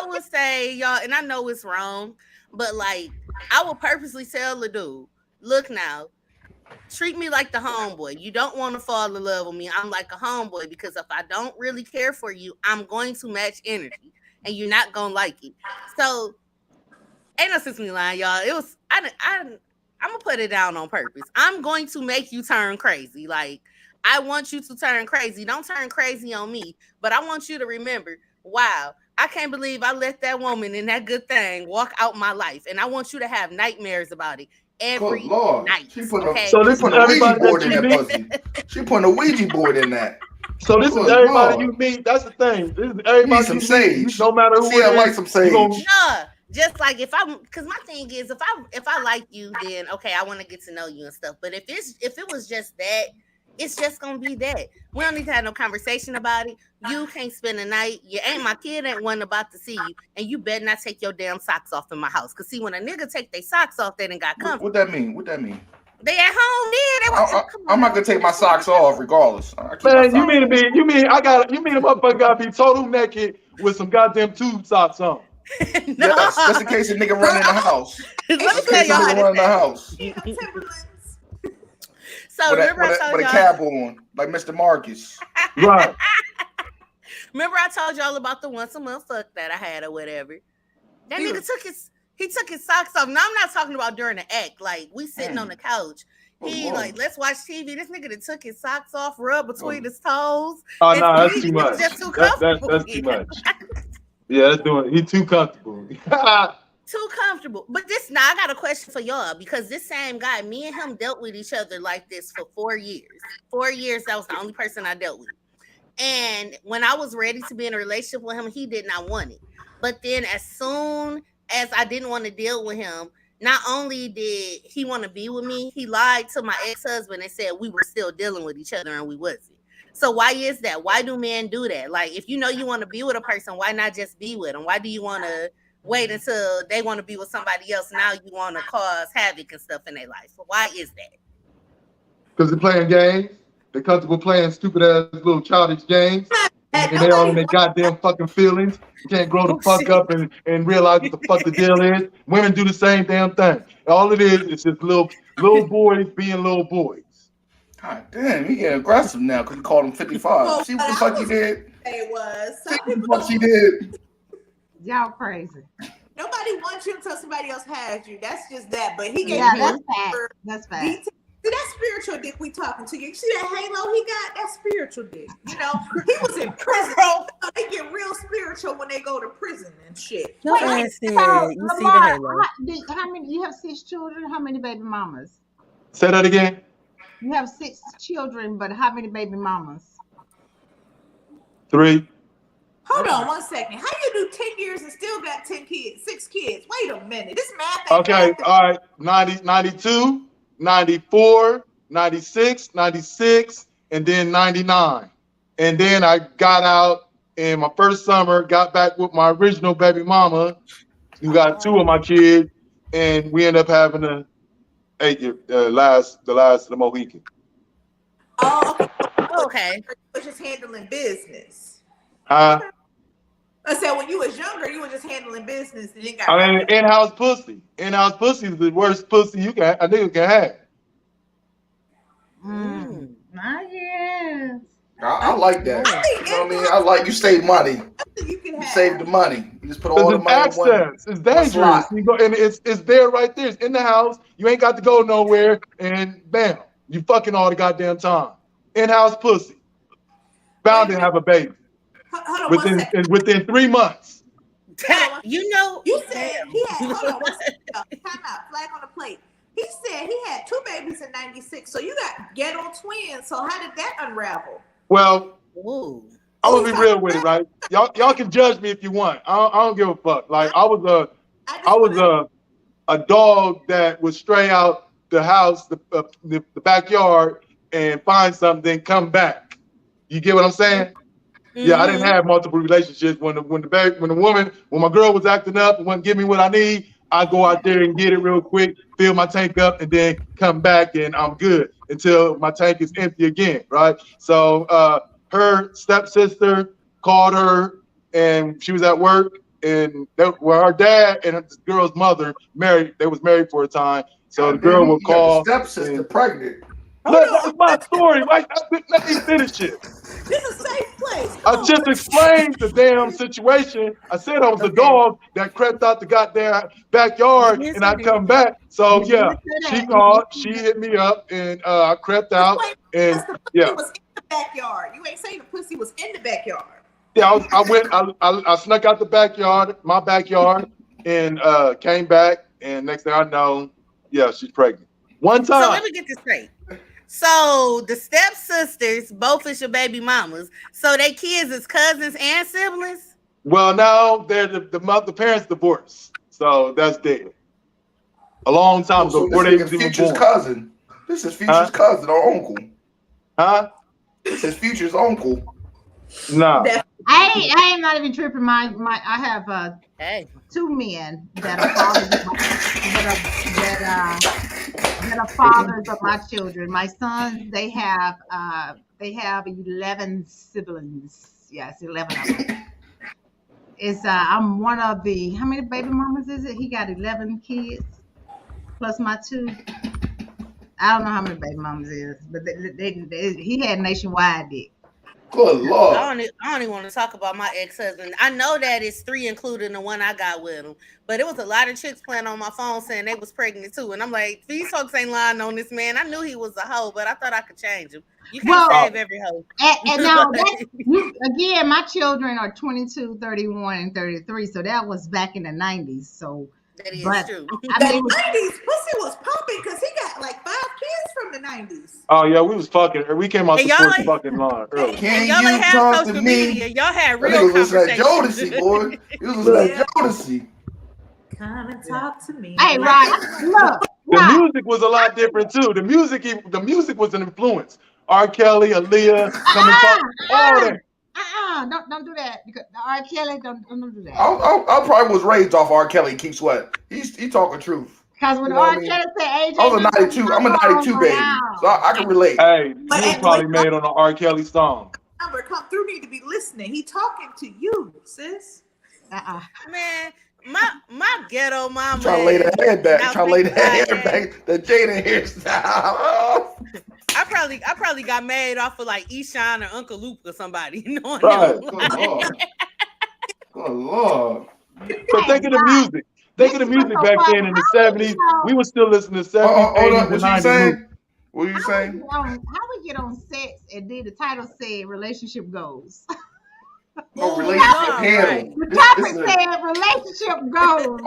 would say, y'all, and I know it's wrong, but like I would purposely tell the dude, look now, treat me like the homeboy. You don't want to fall in love with me. I'm like a homeboy because if I don't really care for you, I'm going to match energy and you're not gonna like it. So ain't no sense me lying, y'all. It was I'm gonna put it down on purpose. I'm going to make you turn crazy. Like I want you to turn crazy. Don't turn crazy on me, but I want you to remember, wow, I can't believe I let that woman in that good thing walk out my life. And I want you to have nightmares about it every night. She put okay? So this is a Ouija everybody board that in you that meet. pussy. She putting a Ouija board in that. So this is everybody you meet. That's the thing. This is everybody some you sage. meet. No matter who She it is. like some sage. Nah, just like if because my thing is if I like you, then okay, I want to get to know you and stuff. But if it was just that, it's just gonna be that. We don't need to have no conversation about it. You can't spend the night. You ain't my kid ain't one about to see you, and you better not take your damn socks off in my house. Cause see, when a nigga take their socks off, they done got comfortable. What that mean? What that mean? They at home, yeah. I'm not gonna take my socks off regardless. Man, you mean a motherfucker gotta be total naked with some goddamn tube socks on. No. Yes, just in case a nigga run in the house. Let me Just in tell case a y'all nigga how run in the this house. So remember I told with y'all a cap on, like Mr. Marcus. Right. Remember I told y'all about the once a month fuck that I had or whatever. That nigga took his socks off. Now I'm not talking about during the act. Like we sitting on the couch. He like, let's watch TV. This nigga that took his socks off, rubbed between his toes. Oh no, that's too much. Just too comfortable. That's too much. Yeah, he's too comfortable. Too comfortable. But I got a question for y'all because this same guy, me and him dealt with each other like this for 4 years. 4 years, that was the only person I dealt with. And when I was ready to be in a relationship with him, he did not want it. But then as soon as I didn't want to deal with him, not only did he want to be with me, he lied to my ex-husband and said we were still dealing with each other and we wasn't. So why is that? Why do men do that? Like, if you know you want to be with a person, why not just be with them? Why do you want to wait until they want to be with somebody else? Now you want to cause havoc and stuff in their life. So why is that? Because they're playing games. They're comfortable playing stupid ass little childish games. And they all in their goddamn fucking feelings. You can't grow the fuck up and realize what the fuck the deal is. Women do the same damn thing. All it is just little boys being little boys. God damn, he getting aggressive now because he called him 55. Well, see what the fuck he did? It was. See what the fuck he did? Y'all crazy. Nobody wants you until somebody else has you. That's just that. But he gave that's fact. That's fact. See that spiritual dick we talking to you. See that halo he got? That spiritual dick. You know, he was in prison. They get real spiritual when they go to prison and shit. No, you see the halo. How many? You have 6 children. How many baby mamas? Say that again. You have 6 children, but how many baby mamas? 3. Hold on 1 second. How you do 10 years and still got 10 kids, 6 kids? Wait a minute. This math ain't Okay, math. all right. 92, 94, 96, 96, and then 99. And then I got out in my first summer, got back with my original baby mama, who got 2 of my kids, and we ended up having the last of the Mohican. Oh, okay. Was just handling business. Huh? I said when you was younger, you was just handling business and it got. I mean, in-house pussy. In-house pussy is the worst pussy a nigga can have. Yes. I like that. You know what I mean? I like you save money. You save the money. You just put all the money in one. It's dangerous. You go and it's there right there. It's in the house. You ain't got to go nowhere. And bam, you fucking all the goddamn time. In-house pussy. Bound to have a baby. Hold on within 3 months. You know, you said he had. Hold on, one second. Time out. Flag on the plate. He said he had 2 babies in '96. So you got ghetto twins. So how did that unravel? Well, ooh. I'm gonna be real with it, right? Y'all can judge me if you want. I don't give a fuck. Like I was a dog that would stray out the house, the backyard, and find something, then come back. You get what I'm saying? Mm-hmm. Yeah, I didn't have multiple relationships. When my girl was acting up and wouldn't give me what I need, I go out there and get it real quick, fill my tank up, and then come back and I'm good until my tank is empty again, right? So her stepsister called her and she was at work and her dad and the girl's mother married. They was married for a time. So the girl would call. Stepsister pregnant. Look, that's my story, right? Let me finish it. This is a safe place. I just explained the damn situation. I said I was a dog that crept out the goddamn backyard and I come back. So yeah, she called, she hit me up and I crept out and yeah. Was in the backyard. You ain't saying the pussy was in the backyard. Yeah, I snuck out my backyard and came back and next thing I know, yeah, she's pregnant. One time. So let me get this straight. So the stepsisters, both is your baby mamas. So they kids is cousins and siblings? Well, now they're the parents divorced. So that's dead. A long time ago. So this is Future's cousin. This is Future's cousin or uncle. Huh? This is Future's uncle. Nah. I am not even tripping. I have 2 men that are fathers of my children. My sons, they have 11 siblings. Yes, 11 of them. I'm one of the, how many baby mamas is it? He got 11 kids plus my 2. I don't know how many baby mamas is, but he had nationwide dick. Good Lord. I don't even want to talk about my ex-husband. I know that it's 3 including the one I got with him. But it was a lot of chicks playing on my phone saying they was pregnant too. And I'm like, these folks ain't lying on this man. I knew he was a hoe, but I thought I could change him. You can't save every hoe. And now, again, my children are 22, 31, and 33. So that was back in the 90s. So that is true. The 90s, pussy was pumping because he got like 5 kids from the 90s. Oh yeah, we was fucking. We came out the first fucking line early. Can y'all you talk to me? Media. Y'all had real conversations. Jodeci, boy. You was listening to Jodeci. Come and talk to me. Hey, right. Look. The music was a lot different too. The music was an influence. R. Kelly, Aaliyah, all that. Don't do that because R. Kelly don't do that. I probably was raised off R. Kelly. Keep sweat. He talking truth. Because when R. Kelly said AJ, I was a 92. I'm a 92 baby, so I can relate. Hey, he was probably made on an R. Kelly song. Number come through. Need to be listening. He talking to you, sis. Man. My ghetto mama. Trying to lay the head back. Trying to lay the hair back. The Jada hairstyle. I probably got made off of like Eshawn or Uncle Luke or somebody. You know what I mean? Good Lord. So think of the music. Think of the music back then in the 70s. We were still listening to 70s, 80s, and 90s. What are you saying? How we get on sex and then the title said relationship goes. No, relationship handle. The topic said relationship goes.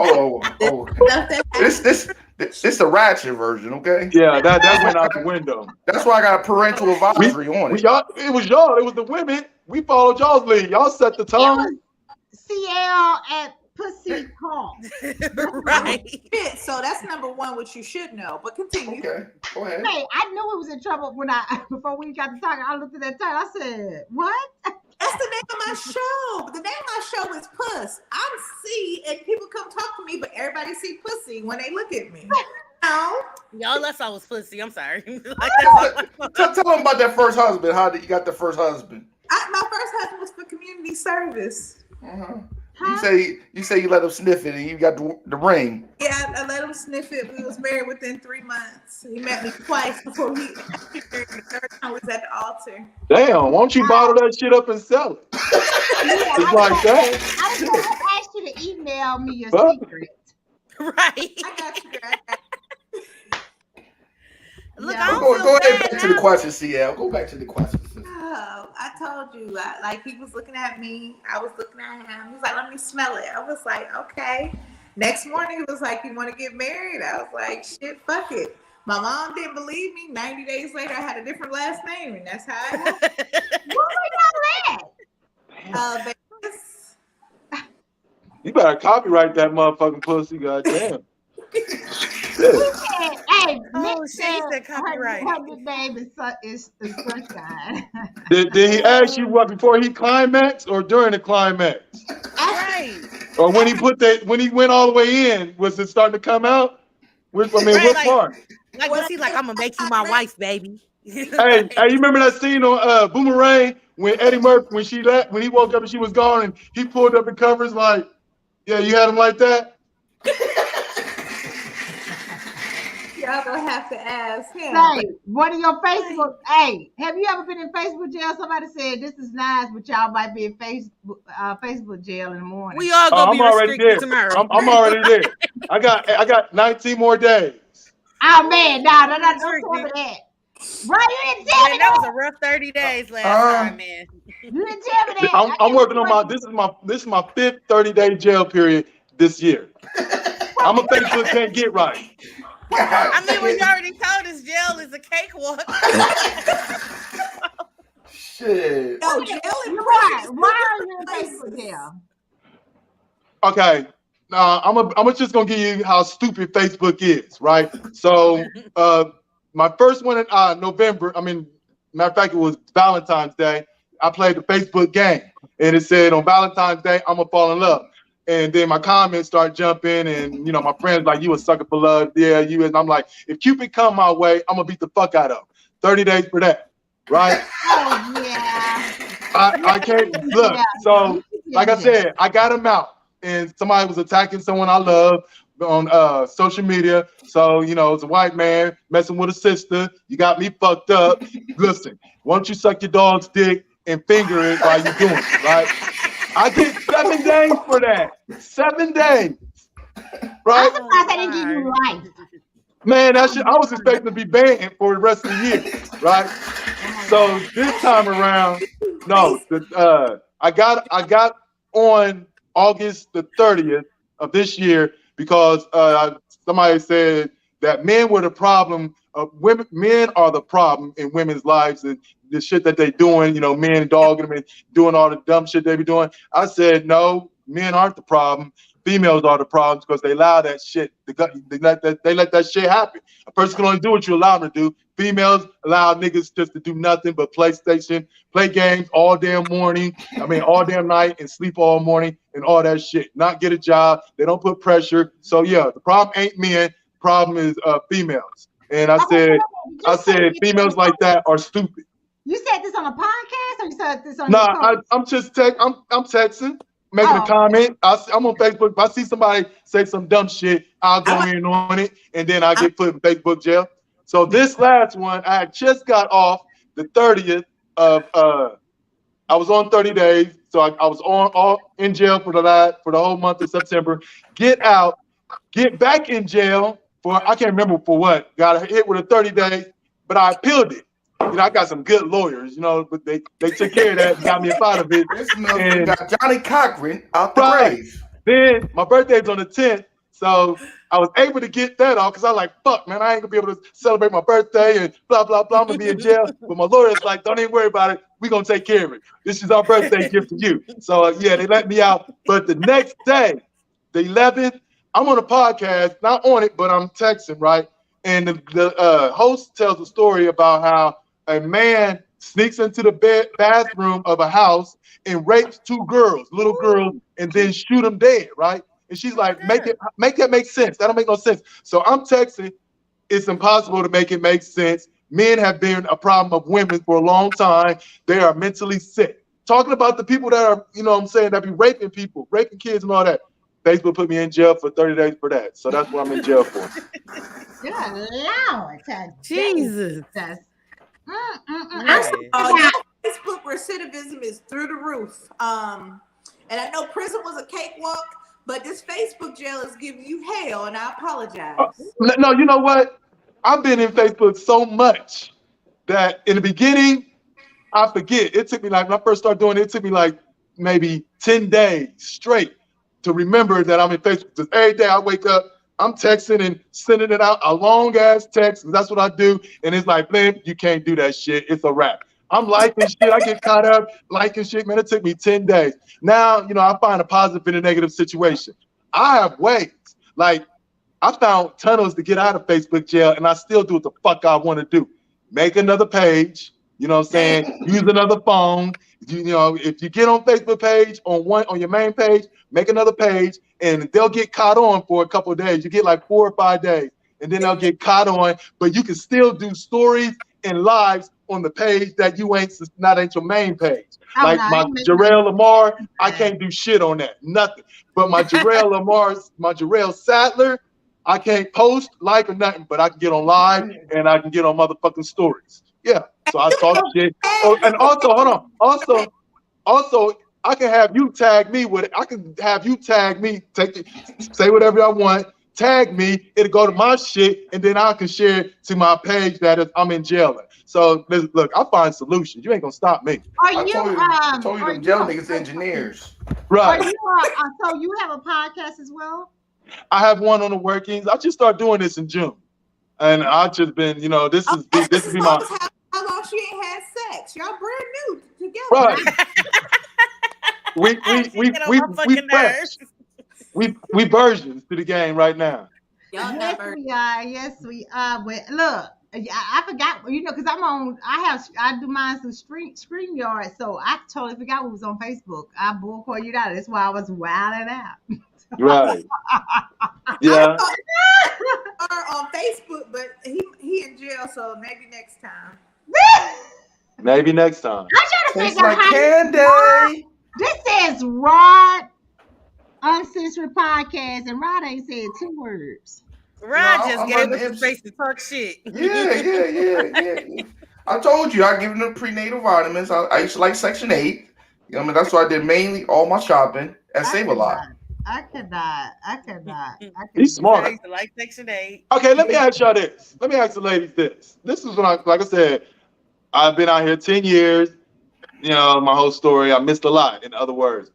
This the ratchet version, okay? Yeah, that went out the window. That's why I got a parental advisory on it. It was y'all. It was the women. We followed y'all's lead. Y'all set the tone. CL at Pussy Call. Right. So that's number 1, which you should know. But continue. Okay, go ahead. Hey, I knew it was in trouble before we got to talking. I looked at that title. I said, "What?" That's the name of my show. The name of my show is Puss. I'm C, and people come talk to me, but everybody see pussy when they look at me. No. Y'all left I was pussy. I'm sorry. Tell them about that first husband. How did you got the first husband? My first husband was for community service. You say you let him sniff it and you got the ring. Yeah, I let him sniff it. We was married within 3 months. He met me twice before he married. The third time was at the altar. Damn, why don't you bottle that shit up and sell it? Yeah, It's like that. I was going to ask you to email me your Huh? secret. Right. I got you, girl. I got you. Look, Yeah. I don't Go feel ahead bad back to the now. question, CL. Go back to the question. Oh, I told you, like he was looking at me, I was looking at him. He was like, "Let me smell it." I was like, "Okay." Next morning, he was like, "You want to get married?" I was like, "Shit, fuck it." My mom didn't believe me. 90 days later, I had a different last name, and that's how it happened. What were y'all at? Vegas. You better copyright that motherfucking pussy, goddamn. Hey, Oh, Nick shit, he said her copyright. nickname is Sunshine. Did he ask you what before he climaxed or during the climax? Right. Or when he went all the way in, was it starting to come out? Right, What part? Like, was he like, I'm gonna make you my wife, baby? Hey, you remember that scene on Boomerang when Eddie Murphy when he woke up and she was gone and he pulled up the covers like, yeah, you had him like that? Y'all gonna have to ask him. Say, one of your Facebook. Hey, have you ever been in Facebook jail? Somebody said this is nice, but y'all might be in Facebook jail in the morning. We all gonna I'm be already restricted there. tomorrow. I'm already there. I got 19 more days. Oh man, no, don't tell Restricted. me that. Right, you didn't tell me Man, that was that. a rough 30 days last time, man. You didn't tell me that. I'm working on this is my 5th 30-day jail period this year. I'm a Facebook can't get right. I mean, when you already told us jail is a cakewalk. Shit. No, jail and Why prison. are you in Facebook jail? Okay. I'm just gonna give you how stupid Facebook is, right? So my first one in November, matter of fact, it was Valentine's Day. I played the Facebook game and it said on Valentine's Day, I'm gonna fall in love. And then my comments start jumping, and my friends like, you a sucker for love, yeah, you. And I'm like, if Cupid come my way, I'm gonna beat the fuck out of him. 30 days for that, right? Oh yeah. I can't look. So like I said, I got him out, and somebody was attacking someone I love on social media. So it's a white man messing with a sister. You got me fucked up. Listen, why don't you suck your dog's dick and finger it while you're doing it, right? I get 7 days for that. 7 days. Right? I'm surprised they didn't give you life. Man, that shit, I was expecting to be banned for the rest of the year. Right? So this time around, no, I got on August the 30th of this year because somebody said that men were the problem. Men are the problem in women's lives, and the shit that they doing, men dogging them and doing all the dumb shit they be doing. I said, no, men aren't the problem. Females are the problems because they allow that shit. They let that shit happen. A person can only do what you allow them to do. Females allow niggas just to do nothing but PlayStation, play games all damn morning. All damn night and sleep all morning and all that shit. Not get a job. They don't put pressure. So yeah, the problem ain't men. The problem is females. And I said females like that are stupid. You said this on a podcast, or you said this on? I'm just I'm texting, making a comment. I'm on Facebook. If I see somebody say some dumb shit, I'll go in on it, and then I get put in Facebook jail. So this last one, I just got off the 30th of. I was on 30 days, so I was all in jail for the whole month of September. Get out, get back in jail for I can't remember for what. Got hit with a 30 days, but I appealed it. I got some good lawyers, but they took care of that and got me up out of it. And got Johnny Cochran out the grave. Then my birthday's on the 10th, so I was able to get that off because I was like, fuck, man, I ain't gonna be able to celebrate my birthday and blah, blah, blah. I'm gonna be in jail. But my lawyer's like, don't even worry about it. We're gonna take care of it. This is our birthday gift to you. So yeah, they let me out. But the next day, the 11th, I'm on a podcast, not on it, but I'm texting, right? And the host tells a story about how a man sneaks into the bathroom of a house and rapes 2 girls, little girls, and then shoot them dead, right? And she's like, make that make sense. That don't make no sense. So I'm texting, it's impossible to make it make sense. Men have been a problem of women for a long time. They are mentally sick. talking about the people that are, you know what I'm saying, that be raping people, raping kids and all that. Facebook put me in jail for 30 days for that. So that's what I'm in jail for. Good Lord. Jesus. Right. Facebook recidivism is through the roof. And I know prison was a cakewalk, but this Facebook jail is giving you hell, and I apologize. No, you know what? I've been in Facebook so much that in the beginning, I forget. It took me like, when I first started doing it, it took me like maybe 10 days straight to remember that I'm in Facebook. Because every day I wake up, I'm texting and sending it out, a long ass text, because that's what I do. And it's like, man, you can't do that shit. It's a wrap. I'm liking shit. I get caught up liking shit. Man, it took me 10 days. Now, you know, I find a positive in a negative situation. I have ways. Like, I found tunnels to get out of Facebook jail, and I still do what the fuck I want to do. Make another page. You know what I'm saying? Use another phone. You know, if you get on Facebook page on your main page, make another page, and they'll get caught on for a couple of days. You get like 4 or 5 days, and then they'll get caught on. But you can still do stories and lives on the page that ain't your main page. Like my Jarrell Lamar, I can't do shit on that, nothing. But my Jarrell Sattler, I can't post, like, or nothing, but I can get on live and I can get on motherfucking stories. Yeah. So I talk shit. Oh, and also, hold on. Also, I can have you tag me with it. I can have you tag me, say whatever I want, tag me, it'll go to my shit, and then I can share it to my page that I'm in jail. So look, I find solutions. You ain't gonna stop me. I told you them jail niggas engineers. Right. So you have a podcast as well? I have one on the workings. I just started doing this in June. And I've just been, you know, this is my. How long she ain't had sex? Y'all brand new together. Right. we versions to the game right now. Yes, we are. But look, I forgot, you know, because I do mine through StreamYard, so I totally forgot what was on Facebook. I bullcalled you out. That's why I was wilding out. Right. Yeah. On Facebook, but he in jail, so maybe next time. Maybe next time. Tastes like candy. This says Rod Uncensored Podcast, and Rod ain't said 2 words. Rod just gave us the face to talk shit. Yeah. I told you I give them the prenatal vitamins. I used to like Section 8. You know what I mean? That's why I did mainly all my shopping at Save-A-Lot. I could not. He's smart. I used to like Section 8. Okay, let me ask y'all this. Let me ask the ladies this. This is when like I said, I've been out here 10 years. You know, my whole story. I missed a lot, in other words.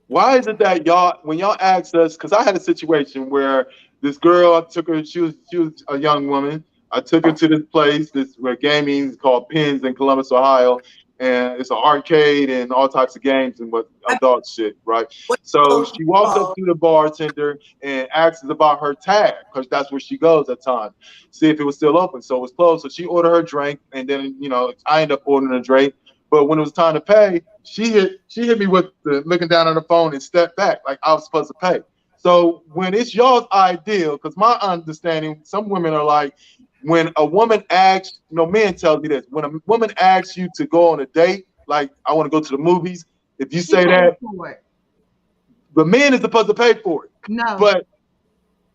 Why is it that when y'all ask us, because I had a situation where this girl, I took her, she was a young woman. I took her to this place, where gaming is called Pins in Columbus, Ohio. And it's an arcade and all types of games and what adult shit, right? So she walks up to the bartender and asks about her tag, because that's where she goes at times. See if it was still open. So it was closed. So she ordered her drink, and then, you know, I ended up ordering a drink. But when it was time to pay, she hit me with looking down on the phone and stepped back like I was supposed to pay. So when it's y'all's ideal, because my understanding, some women are like, when a woman asks, you know, men tell me this, when a woman asks you to go on a date, like, I want to go to the movies, if you say that, the man is supposed to pay for it. No. But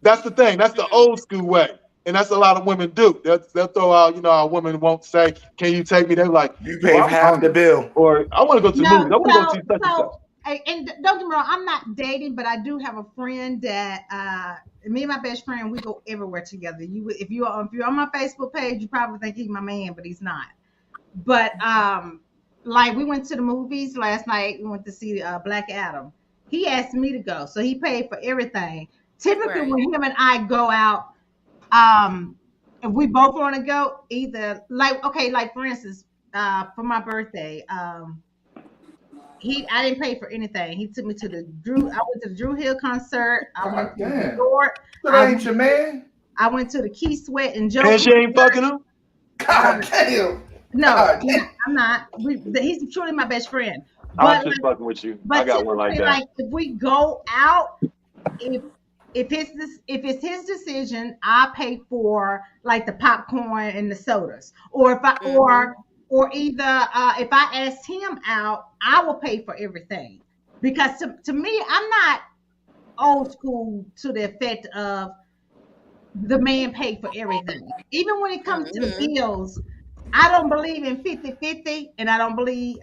that's the thing. That's the old school way. And that's a lot of women do. They'll throw out, you know, a woman won't say, can you take me? They're like, you pay half the bill. Or I want to go to the movies. I want to go see such and such. And don't get me wrong, I'm not dating, but I do have a friend that me and my best friend, we go everywhere together. If you're on my Facebook page, you probably think he's my man, but he's not. But like, we went to the movies last night. We went to see Black Adam. He asked me to go, so he paid for everything. Typically, when him and I go out, if we both want to go, either like for instance, for my birthday, I didn't pay for anything. He took me to I went to the Drew Hill concert. I went to the resort. That ain't your man. I went to the Key Sweat and Joe. And she ain't fucking him? God damn. No, I'm not. He's truly my best friend. I'm just fucking with you. I got one like that. Like, if we go out, if it's his decision, I pay for like the popcorn and the sodas. Or or either if I ask him out, I will pay for everything. Because to me, I'm not old school to the effect of the man paid for everything. Even when it comes to the bills, I don't believe in 50-50, and I believe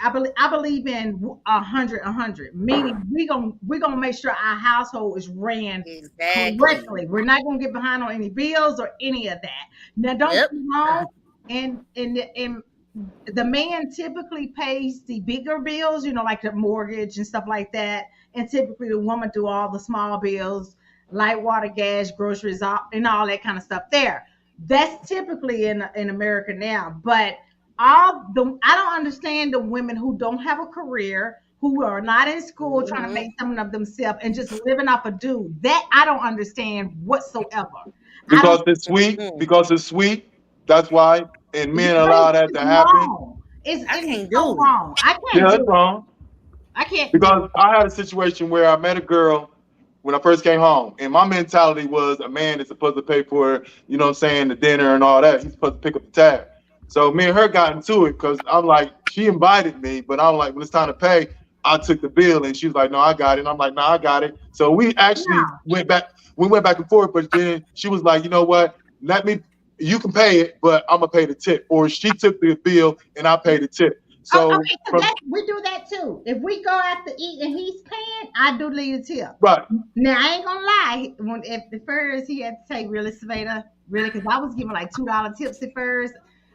in 100, meaning we're gonna make sure our household is ran Exactly. correctly. We're not gonna get behind on any bills or any of that. Now, don't Yep. get me wrong, and the man typically pays the bigger bills, like the mortgage and stuff like that. And typically the woman do all the small bills, light, water, gas, groceries, and all that kind of stuff there. That's typically in America now. But I don't understand the women who don't have a career, who are not in school trying to make something of themselves and just living off a dude. That I don't understand whatsoever. I Because don't. it's sweet. Mm-mm. Because it's sweet. That's why. And men allow that It's to happen. wrong. It's, I it's can't so do it. wrong. I can't Yeah, do it's it. wrong. I can't do Because it. I had a situation where I met a girl when I first came home, and my mentality was a man is supposed to pay for, the dinner and all that. He's supposed to pick up the tab. So me and her got into it because I'm like, she invited me, but I'm like, when it's time to pay, I took the bill, and she was like, no, I got it. And I'm like, no, I got it. So we actually Yeah. went back and forth, but then she was like, you know what? You can pay it, but I'm gonna pay the tip. Or she took the bill and I paid the tip. Oh, So okay. So from we do that too. If we go out to eat and he's paying, I do leave a tip. right, Now I ain't gonna lie. At first he had to take really, Savannah, really, because I was giving like $2 tips at first.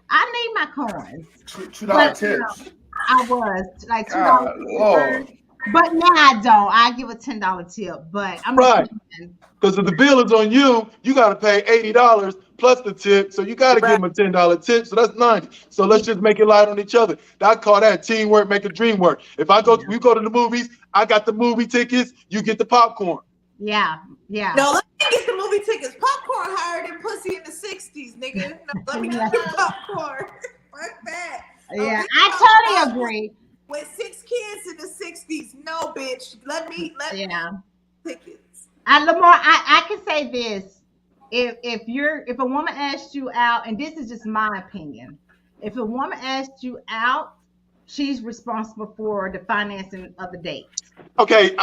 I need my coins, $2 but tips. I was like $2 God, tips at first. Lord. But now I don't. I give a $10 tip. But I'm just right. saying. Because if the bill is on you, you got to pay $80 plus the tip. So you got to give them a $10 tip. So that's 90. So let's just make it light on each other. I call that teamwork, make a dream work. If we go to the movies, I got the movie tickets, you get the popcorn. Yeah, yeah. No, let me get the movie tickets. Popcorn higher than pussy in the 60s, nigga. No, let me get the popcorn. Fuck that. Yeah, Okay, I totally agree. with 6 kids in the 60s, no, bitch. Let me Yeah. tickets. Lamar, I can say this. If a woman asks you out, and this is just my opinion, if a woman asks you out, she's responsible for the financing of the date. Okay,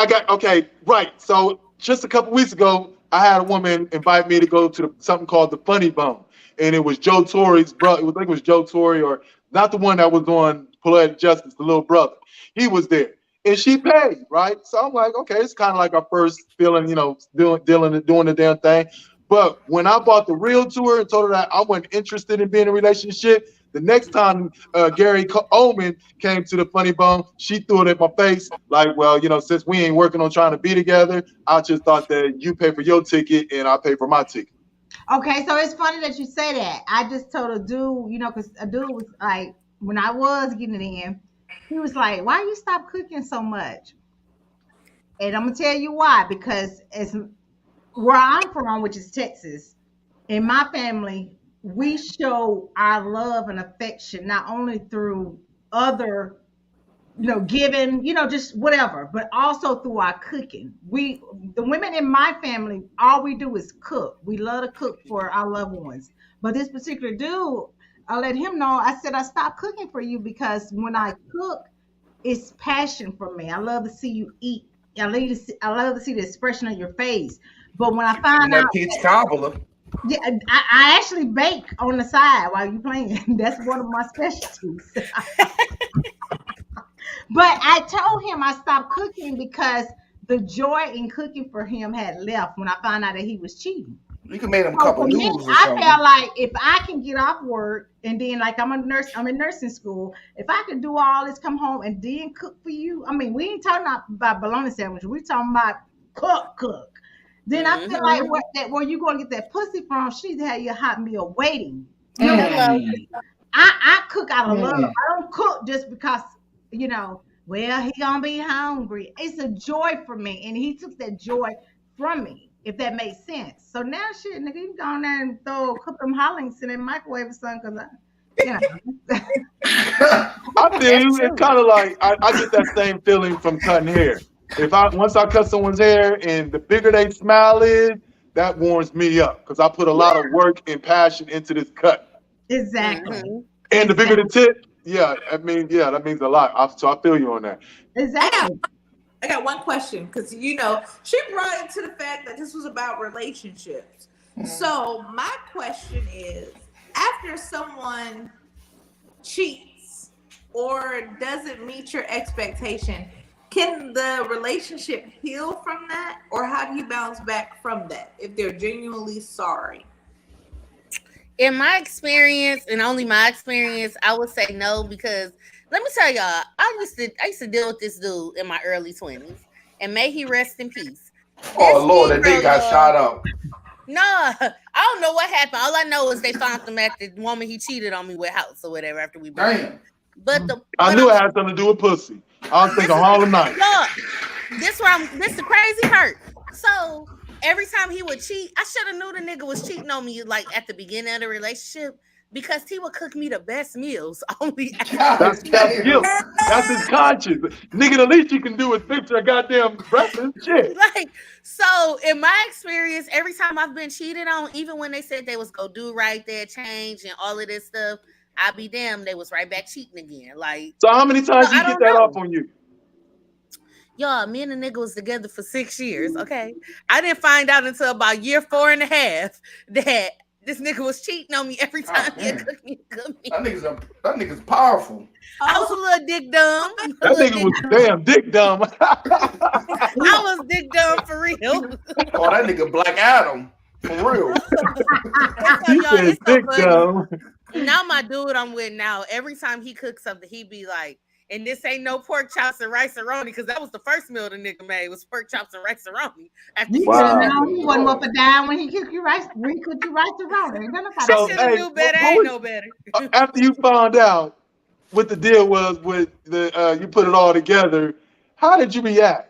right. So just a couple weeks ago, I had a woman invite me to go to something called the Funny Bone, and it was Joe Torre's brother. I think it was Joe Torre, or not the one that was on Poetic Justice, the little brother. He was there, and she paid, right? So I'm like, okay, it's kind of like our first feeling, doing the damn thing. But when I bought the real to her and told her that I wasn't interested in being in a relationship, the next time Gary Oldman came to the Funny Bone, she threw it at my face like, well, since we ain't working on trying to be together, I just thought that you pay for your ticket and I pay for my ticket. Okay, so it's funny that you say that. I just told a dude, because a dude was like, when I was getting it in, he was like, "Why you stop cooking so much?" And I'm gonna tell you why. Because as where I'm from, which is Texas, in my family, we show our love and affection not only through other, giving, just whatever, but also through our cooking. The women in my family, all we do is cook. We love to cook for our loved ones. But this particular dude, I let him know. I said I stopped cooking for you because when I cook, it's passion for me. I love to see you eat. I love to see the expression of your face. But when I And find out, that peach cobbler. yeah, I actually bake on the side while you playing. That's one of my specialties. But I told him I stopped cooking because the joy in cooking for him had left when I found out that he was cheating. You can make them a So couple for me, noodles or I felt something. like if I can get off work and then, like, I'm a nurse, I'm in nursing school. If I could do all this, come home and then cook for you. I mean, we ain't talking about bologna sandwich. We talking about cook. Then I feel like where you going to get that pussy from? She needs to have your hot meal waiting. You know what I'm Hello. saying? I cook out of love. Mm. I don't cook just because, well, he gonna be hungry. It's a joy for me, and he took that joy from me, if that makes sense. So now, shit, nigga, you go down there and cook them hollings in the microwave or something, cause I feel That's you. It's true. kind of like I get that same feeling from cutting hair. Once I cut someone's hair and the bigger they smile is, that warms me up because I put a lot of work and passion into this cut. exactly, Mm-hmm. And the bigger the exactly. tip, Yeah, that means a lot. So I feel you on that. Exactly. I got one question because she brought it to the fact that this was about relationships. So my question is, after someone cheats or doesn't meet your expectation, can the relationship heal from that, or how do you bounce back from that if they're genuinely sorry? In my experience, and only my experience, I would say no, because let me tell y'all, I used to deal with this dude in my early 20s, and may he rest in peace. This Oh Lord, that Negro, nigga got y'all. shot up. No, I don't know what happened. All I know is they found him at the woman he cheated on me with house or whatever after we broke up. Damn. But I knew it had something to do with pussy. I was thinking Harlem Night. This the crazy part. So every time he would cheat, I should have knew the nigga was cheating on me like at the beginning of the relationship because he would cook me the best meals only after God he That's damn. guilt. That's his conscience. Nigga, the least you can do is fix your goddamn breakfast. Shit. like so in my experience, every time I've been cheated on, even when they said they was go do right there, change and all of this stuff, I be damned they was right back cheating again. Like So how many times I you get don't that know. off on you? Y'all, me and the nigga was together for 6 years. Okay, I didn't find out until about year 4.5 that this nigga was cheating on me every time God he had damn. cooked me a good That meal. nigga's powerful. I was a little dick dumb. A That little nigga dick was dumb. damn dick dumb. I was dick dumb for real. Call that nigga Black Adam. For real. And so He y'all, said it's so dick funny. dumb. Now my dude I'm with now, every time he cooks something, he be like, and this ain't no pork chops and rice and roni, because that was the first meal the nigga made was pork chops and rice and roni after You he should have cheated Wow. on known me. he wasn't up or down when he cooked you rice. When he cooked you rice and wrong. Ain't none I So, about should have hey, knew better. I ain't know better. after you found out what the deal was with the you put it all together, how did you react?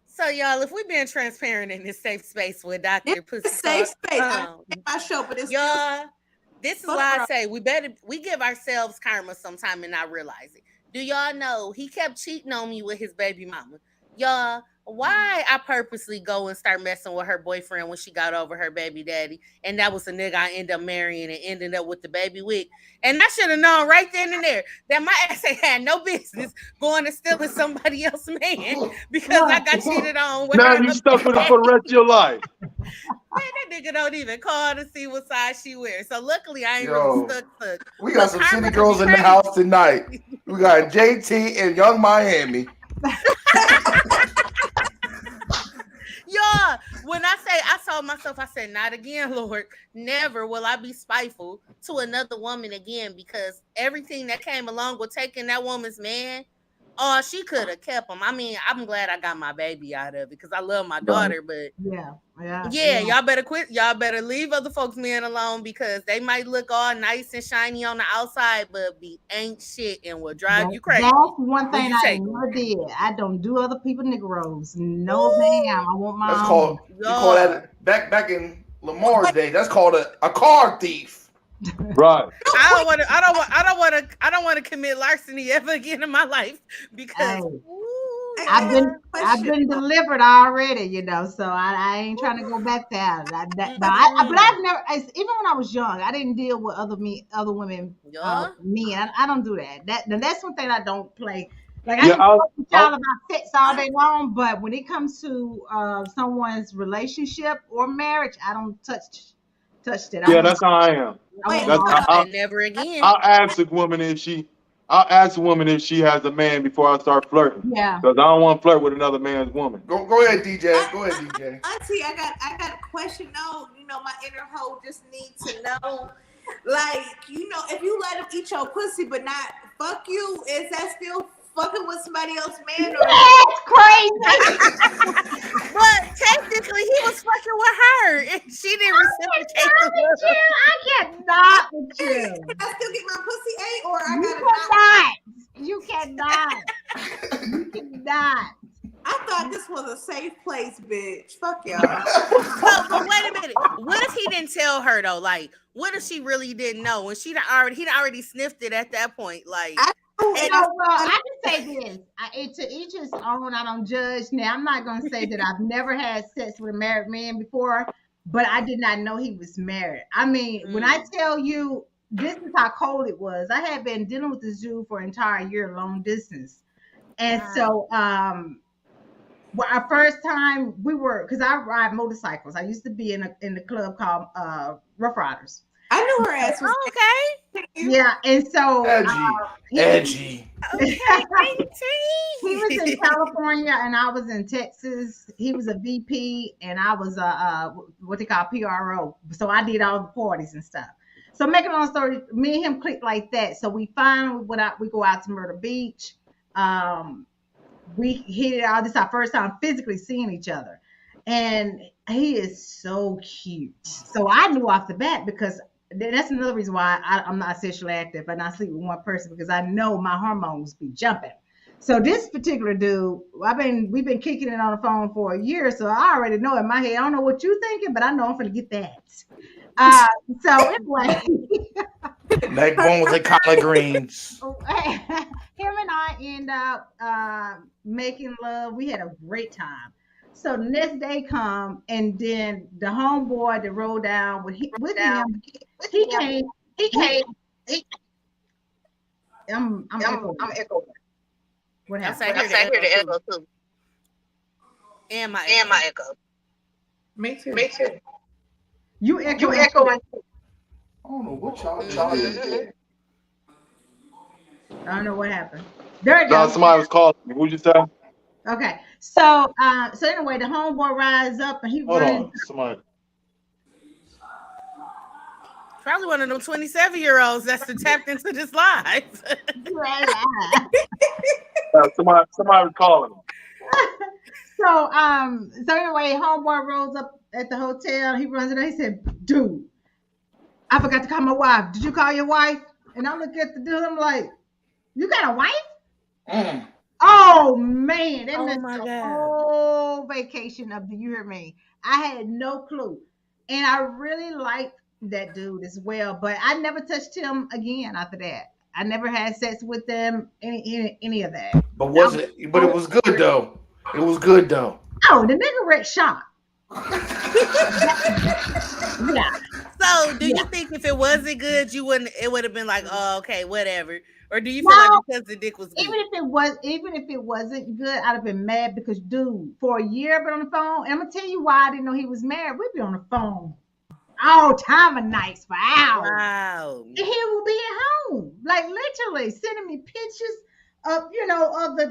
So y'all, if we being transparent in this safe space with It's Dr. a Pussy safe Talk, space. I mean, it's my show, but it's still y'all, this is why I say we give ourselves karma sometime and not realize it. Do y'all know he kept cheating on me with his baby mama? Y'all, why I purposely go and start messing with her boyfriend when she got over her baby daddy, and that was the nigga I ended up marrying and ended up with the baby with. And I should have known right then and there that my ass ain't had no business going and stealing somebody else's man because I got cheated on with Now her you stuck baby with him daddy. for the rest of your life. Man, that nigga don't even call to see what size she wears. So luckily, I ain't really Yo, stuck. we got But some city karma could be girls in the crazy. house tonight. We got JT and Young Miami. Yeah, when I told myself, I said, not again, Lord. Never will I be spiteful to another woman again because everything that came along with taking that woman's man, oh, she could have kept him. I mean, I'm glad I got my baby out of it because I love my Right. daughter, but yeah, yeah, yeah, y'all better quit. Y'all better leave other folks' men alone because they might look all nice and shiny on the outside, but be ain't shit and will drive you That's crazy one when thing you I take them. never did. I don't do other people niggeros. No, ma'am. I want That's my called own. you call Yeah. that back in Lamar's day. That's called a car thief. Right. I don't want to commit larceny ever again in my life because Hey, ooh, I I've have Lord. been a I've question. been delivered already, so I ain't trying to go back there. No, but Mm-mm. I've never, even when I was young, I didn't deal with other women, Yeah. men. I don't do that. That's one thing I don't play. Like I Yeah, can talk to y'all about sex all day long, but when it comes to someone's relationship or marriage, I don't touch it. yeah, that's how I am. I Wait, want That's my Mm-mm. own. I said never again. I'll ask a woman if she has a man before I start flirting. Yeah. Because I don't want to flirt with another man's woman. Go ahead, DJ. Go ahead, DJ. Auntie, I got a question. No, my inner hoe just needs to know. Like, if you let him eat your pussy but not fuck you, is that still fucking with somebody else's man, or is That's crazy. But technically, he was fucking with her, and she didn't reciprocate the Cannot with love. you. I cannot with can you. I still get my pussy ate, or I You gotta not? cannot. You cannot. You cannot. I thought this was a safe place, bitch. Fuck y'all. So, but wait a minute. What if he didn't tell her though? Like, what if she really didn't know, and he'd already sniffed it at that point? Like, I knew, and I Well, I can say this. To each his own. I don't judge. Now, I'm not going to say that I've never had sex with a married man before, but I did not know he was married. I mean, when I tell you, this is how cold it was. I had been dealing with this dude for an entire year, long distance. And so well, our first time we were, because I ride motorcycles. I used to be in the club called Rough Riders. I knew her ass was okay. Yeah, and so edgy. Okay, he was in California and I was in Texas. He was a VP and I was a what they call PRO. So I did all the parties and stuff. So making a long story, me and him clicked like that. So we finally went out. We go out to Myrtle Beach. We hit it out. This is our first time physically seeing each other, and he is so cute. So I knew off the bat, because that's another reason why I'm not sexually active and I sleep with one person, because I know my hormones be jumping. So this particular dude, we've been kicking it on the phone for a year, so I already know in my head. I don't know what you're thinking, but I know I'm gonna get that. So anyway, neck bones and collard greens. him and I end up making love. We had a great time. So the next day come, and then the homeboy that rolled down with him, he came. I'm echoing. What happened? I'm saying here the echo too. And my echo. Me too. You echoing. I don't know what y'all doing. I don't know what happened. There it No, goes. somebody was calling me. What'd you say? Okay. So anyway, the homeboy rises up and he Hold runs. on, somebody. Probably one of them 27-year-olds that's tapped into this live. Somebody was calling me. So anyway, homeboy rolls up at the hotel. He runs in there. He said, "Dude, I forgot to call my wife. Did you call your wife?" And I look at the dude. I'm like, "You got a wife?" Oh man, that missed the whole vacation of the. You hear me? I had no clue, and I really liked that dude as well. But I never touched him again after that. I never had sex with them, any of that. But But it was good though. It was good though. Oh, the nigga wrecked shop. Yeah. So, do you think if it wasn't good, it would have been like, oh, okay, whatever? Or do you feel like because the dick was good? Even if it wasn't good, I'd have been mad, because dude, for a year I've been on the phone. And I'm gonna tell you why I didn't know he was married. We'd be on the phone all time of nights for hours. Wow. And he would be at home, like literally sending me pictures of the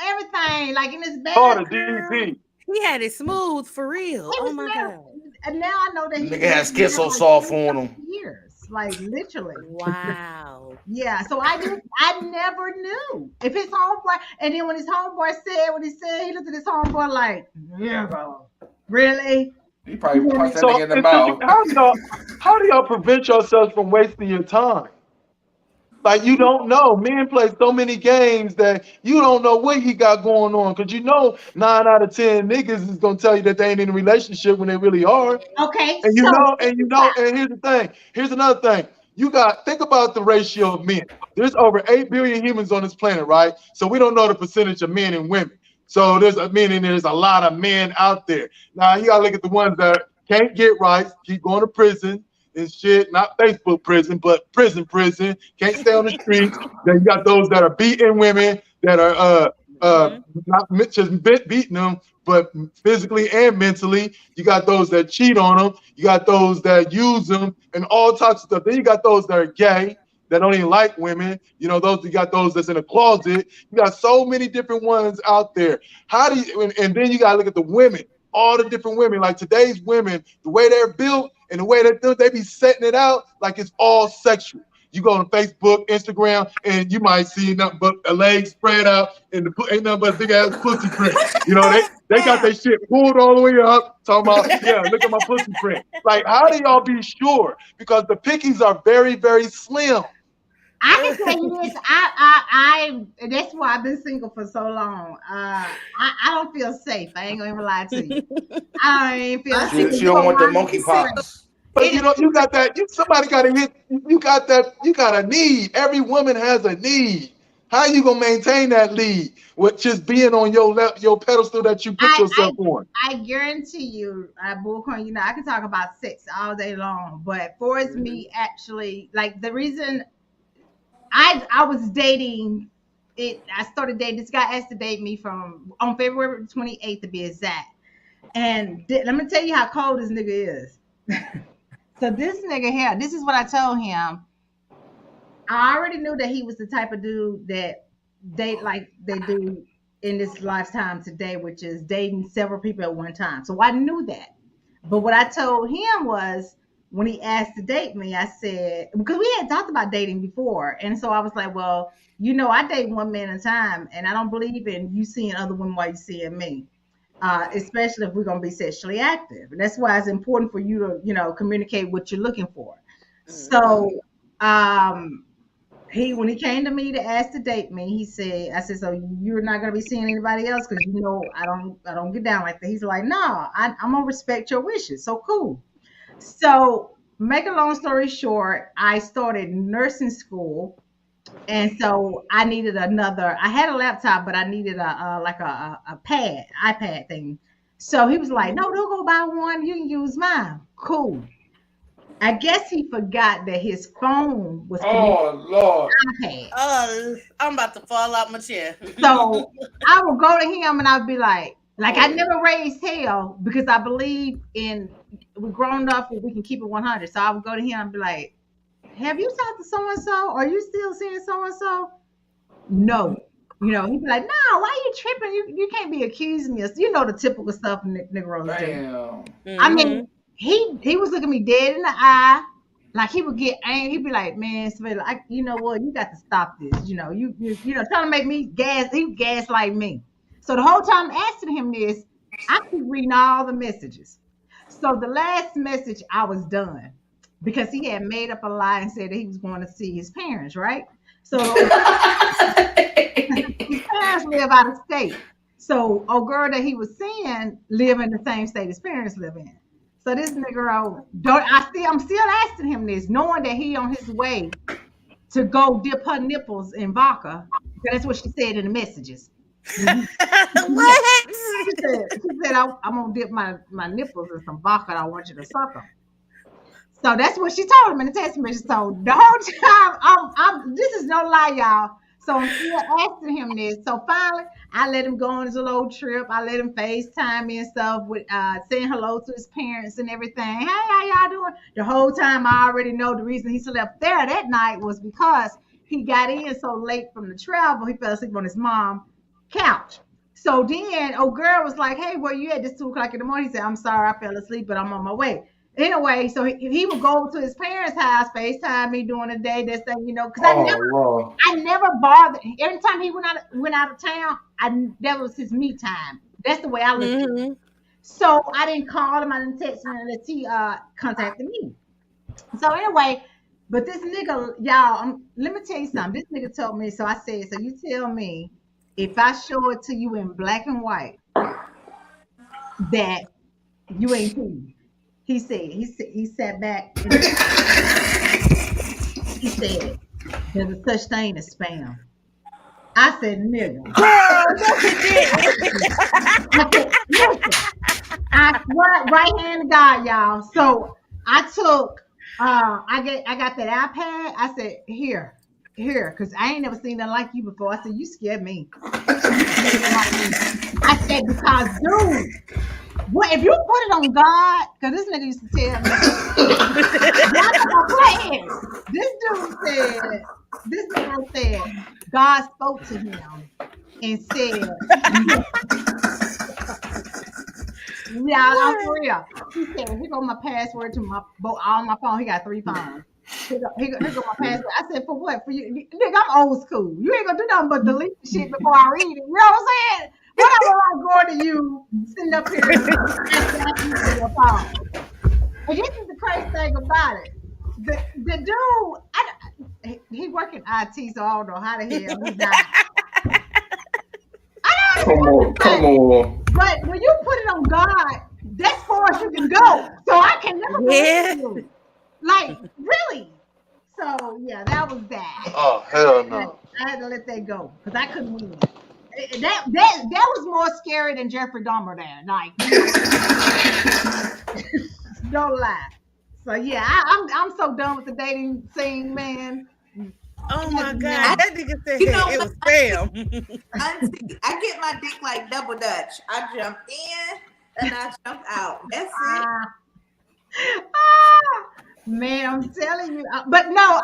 everything, like in his bed. Oh, the DP. He had it smooth for real. Oh my god. And now I know that he Nigga had schizo soft on him. Years, like literally. Wow. Yeah, so I never knew if his homeboy, and then when his homeboy said what he said, he looked at his homeboy like, yeah, bro, really? He probably punched that nigga in the mouth. How do y'all prevent yourselves from wasting your time? Like, you don't know. Men play so many games that you don't know what he got going on. Because 9 out of 10 niggas is going to tell you that they ain't in a relationship when they really are. Okay. And and here's the thing. Here's another thing. Think about the ratio of men. There's over 8 billion humans on this planet, right? So we don't know the percentage of men and women. So there's a lot of men out there. Now you gotta look at the ones that can't get right, keep going to prison and shit, not Facebook prison, but prison, can't stay on the streets. Then you got those that are beating women, that are not just beating them, but physically and mentally. You got those that cheat on them. You got those that use them and all types of stuff. Then you got those that are gay, that don't even like women. You got those that's in a closet. You got so many different ones out there. And then you gotta look at the women, all the different women. Like today's women, the way they're built and the way they be setting it out like it's all sexual. You go on Facebook, Instagram, and you might see nothing but a leg spread out and ain't nothing but a big ass pussy print. They got their shit pulled all the way up, talking about, yeah, look at my pussy print. Like, how do y'all be sure? Because the pickies are very, very slim. I can tell you this. I that's why I've been single for so long. I don't feel safe. I ain't gonna even lie to you. I don't even feel safe. She don't want the monkeypox. But you got that. Somebody got to hit. You got that. You got a need. Every woman has a need. How you gonna maintain that lead with just being on your pedestal that you put yourself on? I guarantee you, Bullcorn, you know, I can talk about sex all day long, but for as me actually, like the reason I was dating it, I started dating this guy asked to date me from on February 28th to be exact. And let me tell you how cold this nigga is. So this nigga here, this is what I told him. I already knew that he was the type of dude that date like they do in this lifetime today, which is dating several people at one time. So I knew that. But what I told him was when he asked to date me, I said, because we had talked about dating before. And so I was like, well, you know, I date one man at a time, and I don't believe in you seeing other women while you seeing me. Especially if we're going to be sexually active. And that's why it's important for you to, you know, communicate what you're looking for. So, when he came to me to ask to date me, he said, I said, so you're not gonna be seeing anybody else because you know I don't get down like that. He's like, no, I'm gonna respect your wishes. So cool. So make a long story short, I started nursing school, and so I needed another. I had a laptop, but I needed a iPad thing. So he was like, no, don't go buy one. You can use mine. Cool. I guess he forgot that his phone was Oh Lord! iPad. Oh, I'm about to fall out my chair. So I would go to him and I'd be like I never raised hell because I believe in we're grown up and we can keep it 100. So I would go to him and be like, have you talked to so and so? Are you still seeing so and so? No. You know, he'd be like, no, why are you tripping? You can't be accusing me of, you know, the typical stuff Negroes do. Damn. I mean, he was looking me dead in the eye, like he would get angry. He'd be like, "Man, Savannah, you know what? You got to stop this. You know, you trying to make me gas. He gaslight me." So the whole time asking him this, I keep reading all the messages. So the last message, I was done because he had made up a lie and said that he was going to see his parents. Right? So his parents live out of state. So old girl that he was seeing live in the same state his parents live in. So this nigga I'm still asking him this, knowing that he on his way to go dip her nipples in vodka. That's what she said in the messages. What? She said I'm gonna dip my nipples in some vodka. I want you to suck them. So that's what she told him in the text message. So the whole time, this is no lie, y'all. So I'm still asking him this. So finally, I let him go on his little trip. I let him FaceTime me and stuff with saying hello to his parents and everything. Hey, how y'all doing? The whole time I already know the reason he slept there that night was because he got in so late from the travel, he fell asleep on his mom's couch. So then old girl was like, hey, where you at this 2 o'clock in the morning? He said, I'm sorry, I fell asleep, but I'm on my way. Anyway, so he would go to his parents' house, FaceTime me during the day, this thing, you know, because I never bothered. Every time he went out of town, that was his me time. That's the way I looked at it. So I didn't call him, I didn't text him unless he contacted me. So anyway, but this nigga, y'all, let me tell you something. This nigga told me, so I said, so you tell me if I show it to you in black and white that you ain't cool. He sat back and he said, there's a such thing as spam. I said, nigga. Girl, no, he didn't. I said, listen, right hand to God, y'all. So I took, I got that iPad. I said, here, because I ain't never seen nothing like you before. I said, you scared me. I said, because, dude, what if you put it on God? Because this nigga used to tell me. This nigga said, God spoke to him and said, yeah, I'm for real. He said, here go my password to all my phone. He got 3 phones. Here go my password. I said, for what? For you? Nigga, I'm old school. You ain't gonna do nothing but delete the shit before I read it. You know what I'm saying? What am I going to you sitting up here and your phone? And this is the crazy thing about it. The dude, he work in IT, so I don't know how the hell he died. Come on. But when you put it on God, that's far as you can go. So I can never believe you. Like, really. So yeah, that was that. Oh hell no! I had to let that go because I couldn't win. That was more scary than Jeffrey Dahmer. There, like no lie. So yeah, I'm so done with the dating scene, man. Oh It my doesn't God, matter. that nigga said You know it what? was spam. Auntie, I get my dick like double dutch. I jump in and I jump out. That's it. Ah, man, I'm telling you. But no,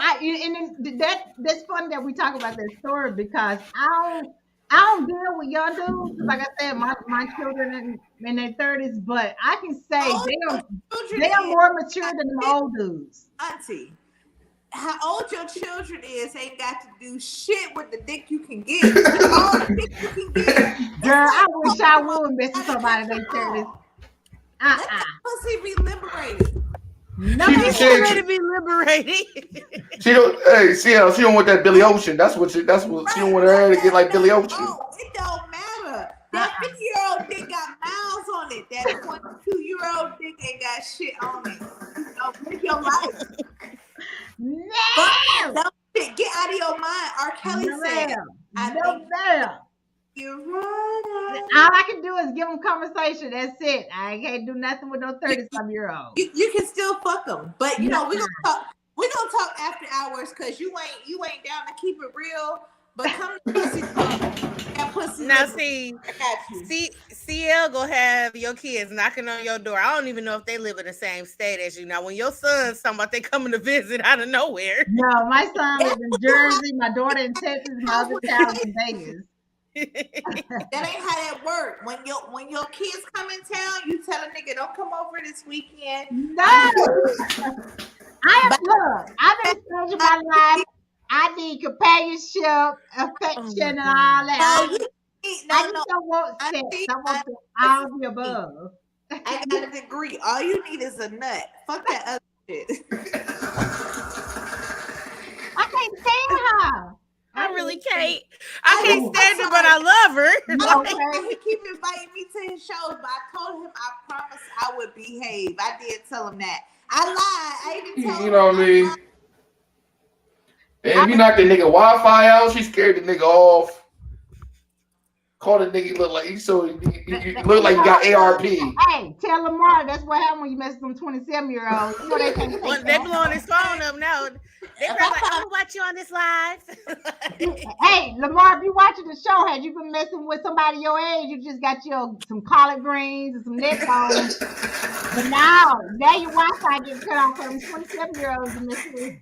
that's funny that we talk about that story because I don't deal with young dudes. 'Cause like I said, my children in their 30s, but I can say How old your they children are is, more mature than the old dudes. Auntie? How old your children is ain't got to do shit with the dick you can get. All the dick you can get. Girl, I It's wish I would mess with somebody in their 30s. Let that pussy be liberated. No, She He just said said let it be liberated. she don't. Hey, she don't want that Billy Ocean. That's what she don't want her to get like Billy Ocean. Oh, it don't matter. That 50-year-old dick got miles on it. That 22-year-old dick ain't got shit on it. Live your life. no, Don't get out of your mind. R. Kelly no, said, ma'am. I No, think ma'am. you're right. All I can do is give them conversation. That's it. I can't do nothing with no 30-some-year-old. You can still fuck them, but you No. know we're gonna talk. We're gonna talk after hours because you ain't down to keep it real. But come to pussy talk. That pussy. Now liberty. see, I got you. CL gonna have your kids knocking on your door. I don't even know if they live in the same state as you. Now, when your son's talking about they coming to visit out of nowhere. No, my son lives in Jersey, my daughter in Texas, my other child in Vegas. That ain't how that work. When your kids come in town, you tell a nigga don't come over this weekend. No, look, I've been staging my life. I need companionship, affection, and all that. I just don't want sex. I want all the above. I got a degree. All you need is a nut. Fuck that other shit. I can't stand her. I really can't. I can't stand her, but I love her. Okay. He keep inviting me to his shows, but I told him I promised I would behave. I did tell him that. I lied. I even told him. You know what I mean? And if you knock the nigga Wi-Fi out, she scared the nigga off. Call the nigga look like you look like you got ARP. Hey, tell Lamar that's what happened when you mess with them 27-year-olds. You know they can't take They blowing his phone up now. They probably like, I'm gonna watch you on this live. Hey, Lamar, if you watching the show, had you been messing with somebody your age, you just got some collard greens and some headphones. But now your Wi-Fi gets cut off from 27-year-olds to mess with.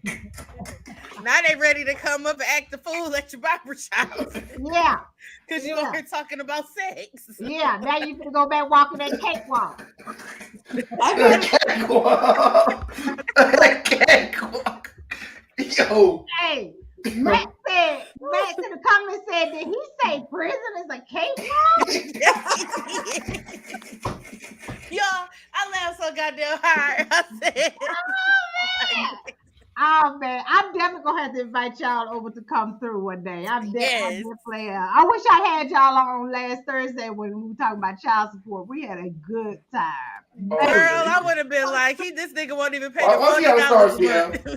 Now they ready to come up and act the fool at your barber shop. Yeah. Because you over here talking about sex. Yeah, now you gonna go back walking that cakewalk. That cakewalk. Yo. Hey, Matt in the comments said, did he say prison is a cakewalk? Yo, I laughed so goddamn hard. I said, Oh man, I'm definitely gonna have to invite y'all over to come through one day. I'm definitely. I wish I had y'all on last Thursday when we were talking about child support. We had a good time. Girl, I would have been like, this nigga won't even pay the Why you gotta start,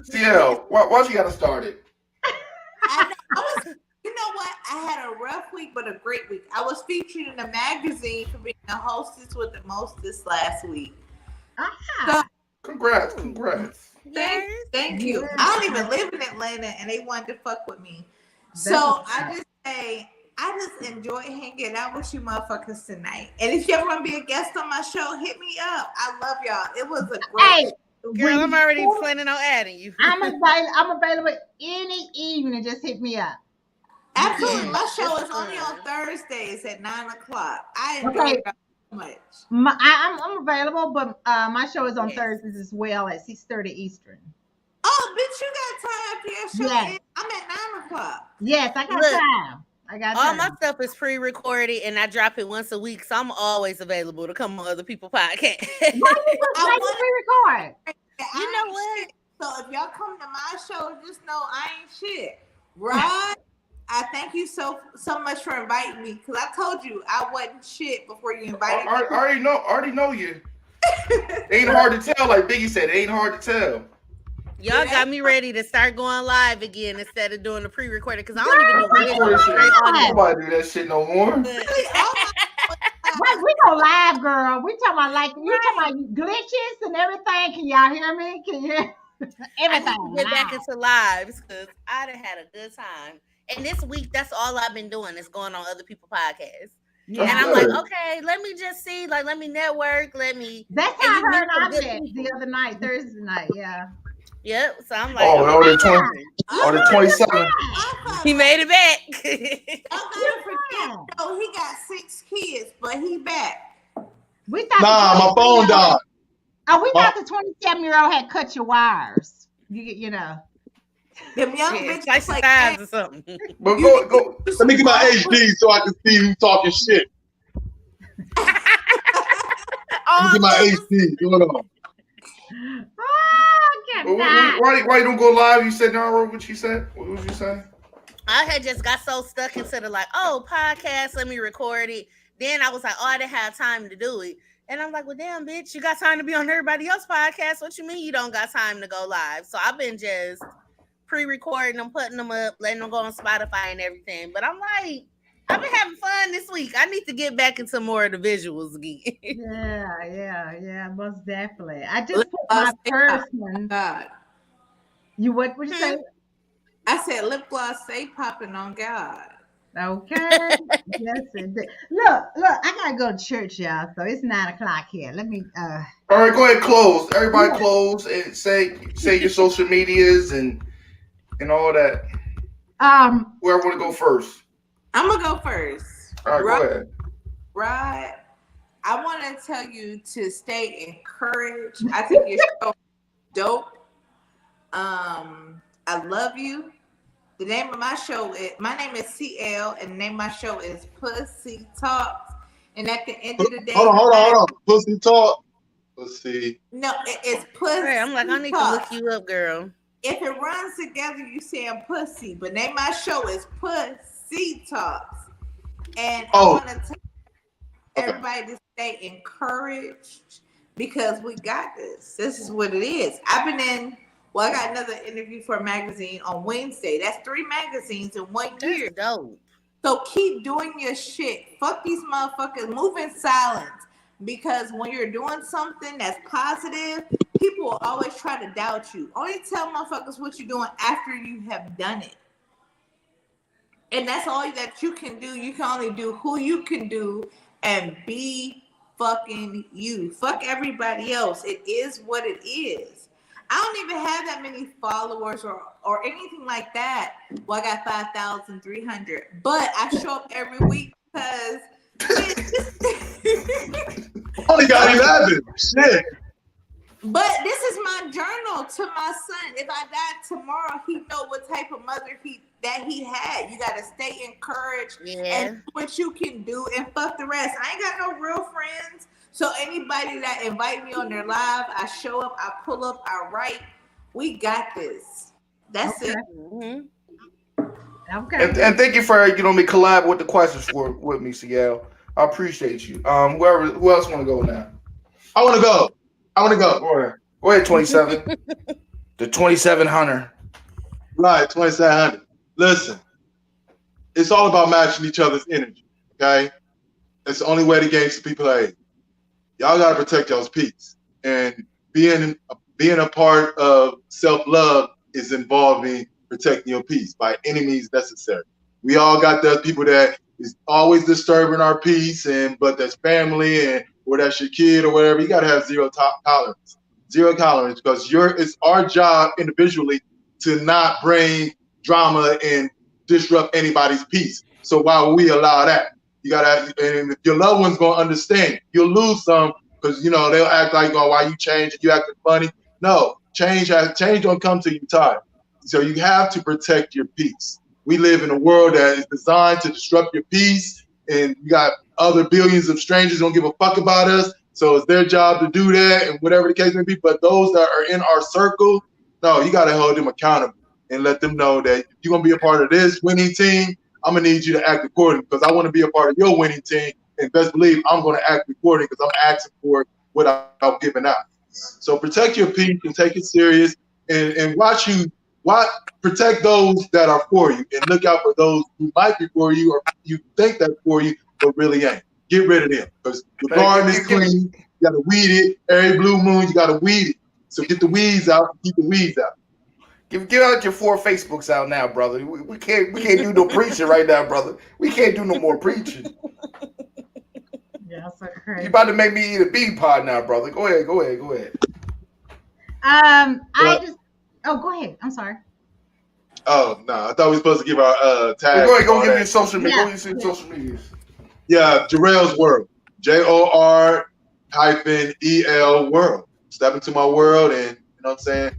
CL? Why you gotta start it? You know what? I had a rough week, but a great week. I was featured in a magazine for being the hostess with the mostest last week. So, congrats. Thank you. I don't even live in Atlanta, and they wanted to fuck with me. So I just say, I just enjoy hanging out with you motherfuckers tonight. And if you ever want to be a guest on my show, hit me up. I love y'all. It was a great. Girl, I'm already planning on adding you. I'm available any evening. Just hit me up. Absolutely. My show is only on Thursdays at 9:00. I enjoy it so much. I'm available, but my show is on Thursdays as well at 6:30 Eastern. Oh, bitch, you got time after your show? Yes. I'm at 9:00. Yes, I got time. All my stuff is pre-recorded and I drop it once a week, so I'm always available to come on other people's podcasts. Why you pre-record? You know what? Shit. So if y'all come to my show, just know I ain't shit. Rod, I thank you so much for inviting me, because I told you I wasn't shit before you invited me. I already know you. It ain't hard to tell, like Biggie said. It ain't hard to tell. Y'all got me ready to start going live again instead of doing the pre-recorded because I don't even do video, straight audio. Nobody do that shit no more. What we go live, girl? We talking about like you talking about glitches and everything. Can y'all hear me? Can you hear I need everything? to get back Live. into lives because I done had a good time. And this week, that's all I've been doing is going on other people's podcasts. Yeah. And I'm good. like, okay, let me just see, like, let me network, let me. That's and how you her meet and some I good met people. the other night, Thursday night. Yeah. Yep. So I'm like, Oh, okay, or the 20, I or the thought- 27. he made it back. Y'all gotta forget, though, he got 6 kids, but he back. We thought Nah, my phone died. Oh, we thought the 27-year-old had cut your wires. You know. Them young Yeah, bitches twice the like, size hey, or something. But go. Let me get my HD so I can see who's talking shit. Let me get my HD. Hold on. Oh, I Why you don't go live? You said Nara, what you said? What was you saying? I had just got so stuck into the like, oh, podcast, let me record it. Then I was like, oh, I didn't have time to do it. And I'm like, well, damn, bitch, you got time to be on everybody else's podcast. What you mean you don't got time to go live? So I've been just pre-recording them, putting them up, letting them go on Spotify and everything. But I'm like, I've been having fun this week. I need to get back into more of the visuals again. Yeah, most definitely. I just put my person. God. You what would you say? I said lip gloss stay popping on God. Okay. Yes, it did. Look, I gotta go to church, y'all. So it's 9 o'clock here. Let me All right, go ahead, close. Everybody close and say your social medias and all that. Whoever want to go first? I'm gonna go first. All right, go ahead. Rod, I want to tell you to stay encouraged. I think your show is dope. I love you. The name of my show is, my name is CL, and the name of my show is Pussy Talks. And at the end of the day, Hold on. Pussy talk. Let's see. No, it's Pussy. Right, I'm like, I need Talks. to look you up, girl. If it runs together, you saying pussy, but name of my show is Pussy Talks. And I want to tell everybody to stay encouraged because we got this. This is what it is. I got another interview for a magazine on Wednesday. That's 3 magazines in 1 year. That's dope. So keep doing your shit. Fuck these motherfuckers. Move in silence. Because when you're doing something that's positive, people will always try to doubt you. Only tell motherfuckers what you're doing after you have done it. And that's all that you can do. You can only do who you can do and be fucking you. Fuck everybody else. It is what it is. I don't even have that many followers or anything like that. Well, I got 5,300. But I show up every week because only got 11. Shit. But this is my journal to my son. If I died tomorrow, he know what type of mother he had. You gotta stay encouraged and do what you can do and fuck the rest. I ain't got no real friends. So anybody that invite me on their live, I show up, I pull up, I write. We got this. That's it. Mm-hmm. Okay. And thank you for me collab with the questions with me, CL. I appreciate you. Who else want to go now? I want to go. Go ahead, 27. The 2700. Right, 2700. Listen, it's all about matching each other's energy. Okay, it's the only way the game's to be played. Y'all gotta protect y'all's peace, and being a part of self-love is involving protecting your peace by any means necessary. We all got those people that is always disturbing our peace, but that's family or that's your kid or whatever. You gotta have zero tolerance because it's our job individually to not bring drama and disrupt anybody's peace. So why would we allow that? You gotta, and if your loved one's gonna understand, you'll lose some because they'll act like, oh, why you changing? You acting funny. No, change don't come till you tired. So you have to protect your peace. We live in a world that is designed to disrupt your peace, and you got other billions of strangers don't give a fuck about us. So it's their job to do that, and whatever the case may be. But those that are in our circle, no, you gotta hold them accountable and let them know that if you're gonna be a part of this winning team, I'm gonna need you to act accordingly because I want to be a part of your winning team. And best believe I'm gonna act accordingly because I'm asking for what I'm giving out. So protect your peace and take it serious. and protect those that are for you, and look out for those who might be for you or you think that's for you, but really ain't. Get rid of them because your garden is clean. You gotta weed it. Every blue moon, you gotta weed it. So get the weeds out. Keep the weeds out. Get out your 4 Facebooks out now, brother. We can't do no preaching right now, brother. We can't do no more preaching. Yeah, so crazy. You about to make me eat a bee pod now, brother. Go ahead. Go ahead. I'm sorry. Oh no, I thought we were supposed to give our tag. Go ahead, go give your social media. Go give your social medias. Yeah, Jarrell's World. JOR-EL World. Step into my world, and you know what I'm saying?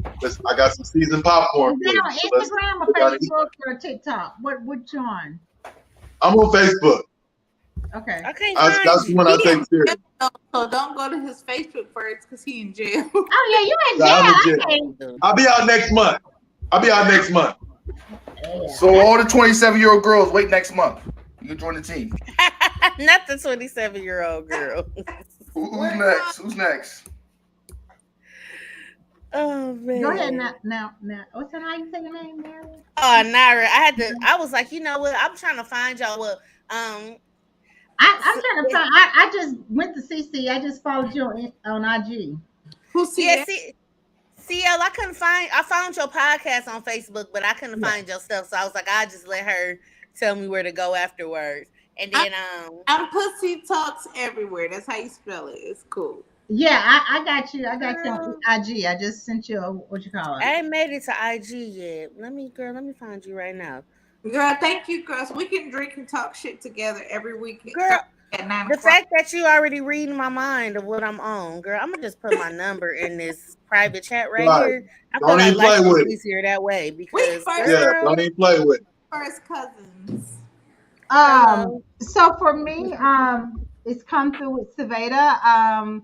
I got some seasoned popcorn. Is that on Instagram or Facebook or TikTok? Which one? I'm on Facebook. Okay. That's the one I take serious. So don't go to his Facebook first because he in jail. Oh yeah, you in jail. I'm in jail. I'll be out next month. So all the 27-year-old girls wait next month. You can join the team. Not the 27-year-old girl. Who's next? Oh man. Go ahead now. What's that? How you say your name, Mary? Oh, Naira. I was like, you know what? I'm trying to find y'all. Well, I'm trying to find. I just went to CC. I just followed you on IG. Who's CL? I couldn't find. I found your podcast on Facebook, but I couldn't find your stuff. So I was like, I'll just let her tell me where to go afterwards. And then I'm Pussy Talks everywhere. That's how you spell it. It's cool. Yeah, I got you. I got you on IG. I just sent you what you call it. I ain't made it to IG yet. Let me find you right now. Girl, thank you, girls. We can drink and talk shit together every week. Girl, at 9 the o'clock. fact that you already reading my mind of what I'm on, girl, I'm gonna just put my number in this private chat right here. I feel like life is easier that way because don't even play with it. First cousins. So for me, it's Come Through with Saveda.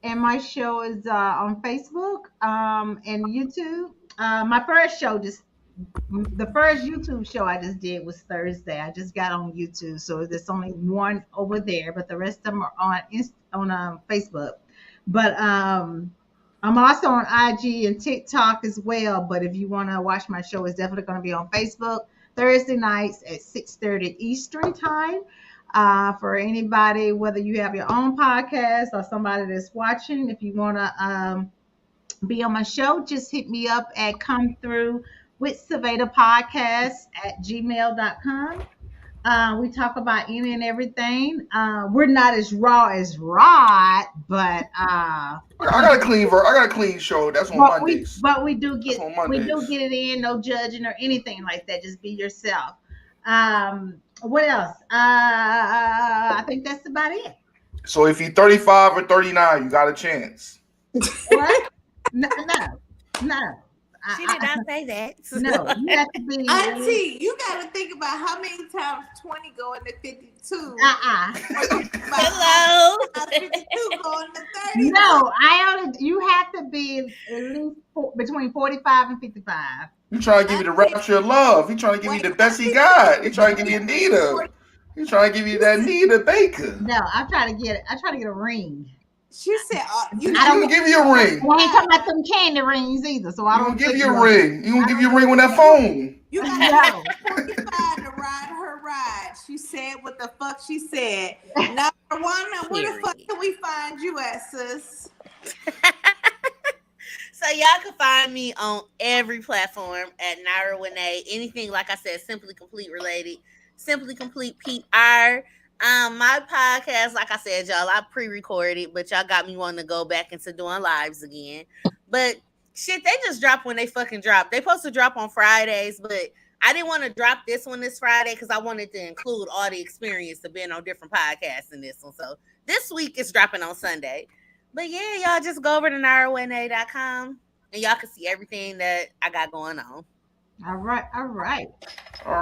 And my show is on Facebook and YouTube. My first show the first YouTube show I just did was Thursday. I just got on YouTube, so there's only one over there, but the rest of them are on Facebook. But I'm also on IG and TikTok as well. But if you want to watch my show, it's definitely going to be on Facebook Thursday nights at 6:30 Eastern time. For anybody, whether you have your own podcast or somebody that's watching, if you want to be on my show, just hit me up at Come Through with Saveda Podcast at gmail.com. We talk about any and everything. We're not as raw as Rod, but I got a clean show. That's on Mondays. But we do get it in, no judging or anything like that. Just be yourself. What else? I think that's about it. So if you're 35 or 39, you got a chance. What? No. She did not say that. No, you have to be. Auntie, you got to think about how many times 20 go into 52. Hello. 52 go into 30. No, you have to be at least between 45 and 55. He trying to give you the rapture of love. He trying to give you the best he got. He trying to give you Anita. He trying to give you that Anita Baker. No, I'm trying to get a ring. She said, "You gonna give you a ring." We ain't talking about them candy rings either, so I don't give you a ring. You gonna give you a ring on that phone? You got 45 to ride her ride. She said what the fuck she said. Now, Rwanda, where the fuck can we find you at, sis? So y'all can find me on every platform at Naira Winay. Anything, like I said, Simply Complete related. Simply Complete PR. My podcast, like I said, y'all, I pre-recorded, but y'all got me wanting to go back into doing lives again. But shit, they just drop when they fucking drop. They supposed to drop on Fridays, but I didn't want to drop this one this Friday because I wanted to include all the experience of being on different podcasts in this one. So this week it's dropping on Sunday. But yeah, y'all just go over to NairaWinay.com and y'all can see everything that I got going on. All right. All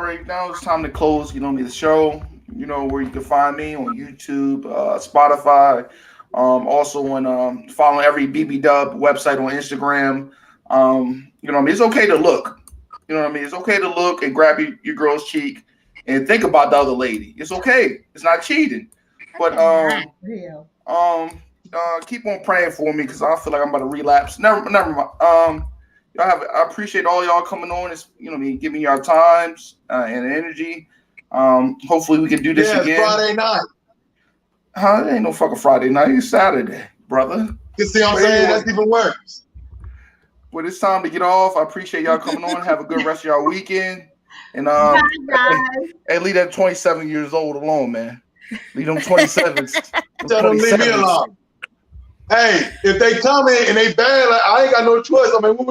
right, now it's time to close. You know me, the show. You know where you can find me on YouTube, Spotify. Also on following every BB Dub website on Instagram. You know what I mean? It's okay to look. You know what I mean? It's okay to look and grab your girl's cheek and think about the other lady. It's okay. It's not cheating. But keep on praying for me because I feel like I'm about to relapse. Never mind. I appreciate all y'all coming on. It's giving y'all times and energy. Hopefully we can do this again. Friday night. Huh? It ain't no fucking Friday night. It's Saturday, brother. You see what I'm saying? That's even worse. Well, it's time to get off. I appreciate y'all coming on. Have a good rest of y'all weekend. And hey, leave that 27 years old alone, man. Leave them 27s. Tell them leave me alone. Hey, if they come in and they bad, like, I ain't got no choice. I mean, what would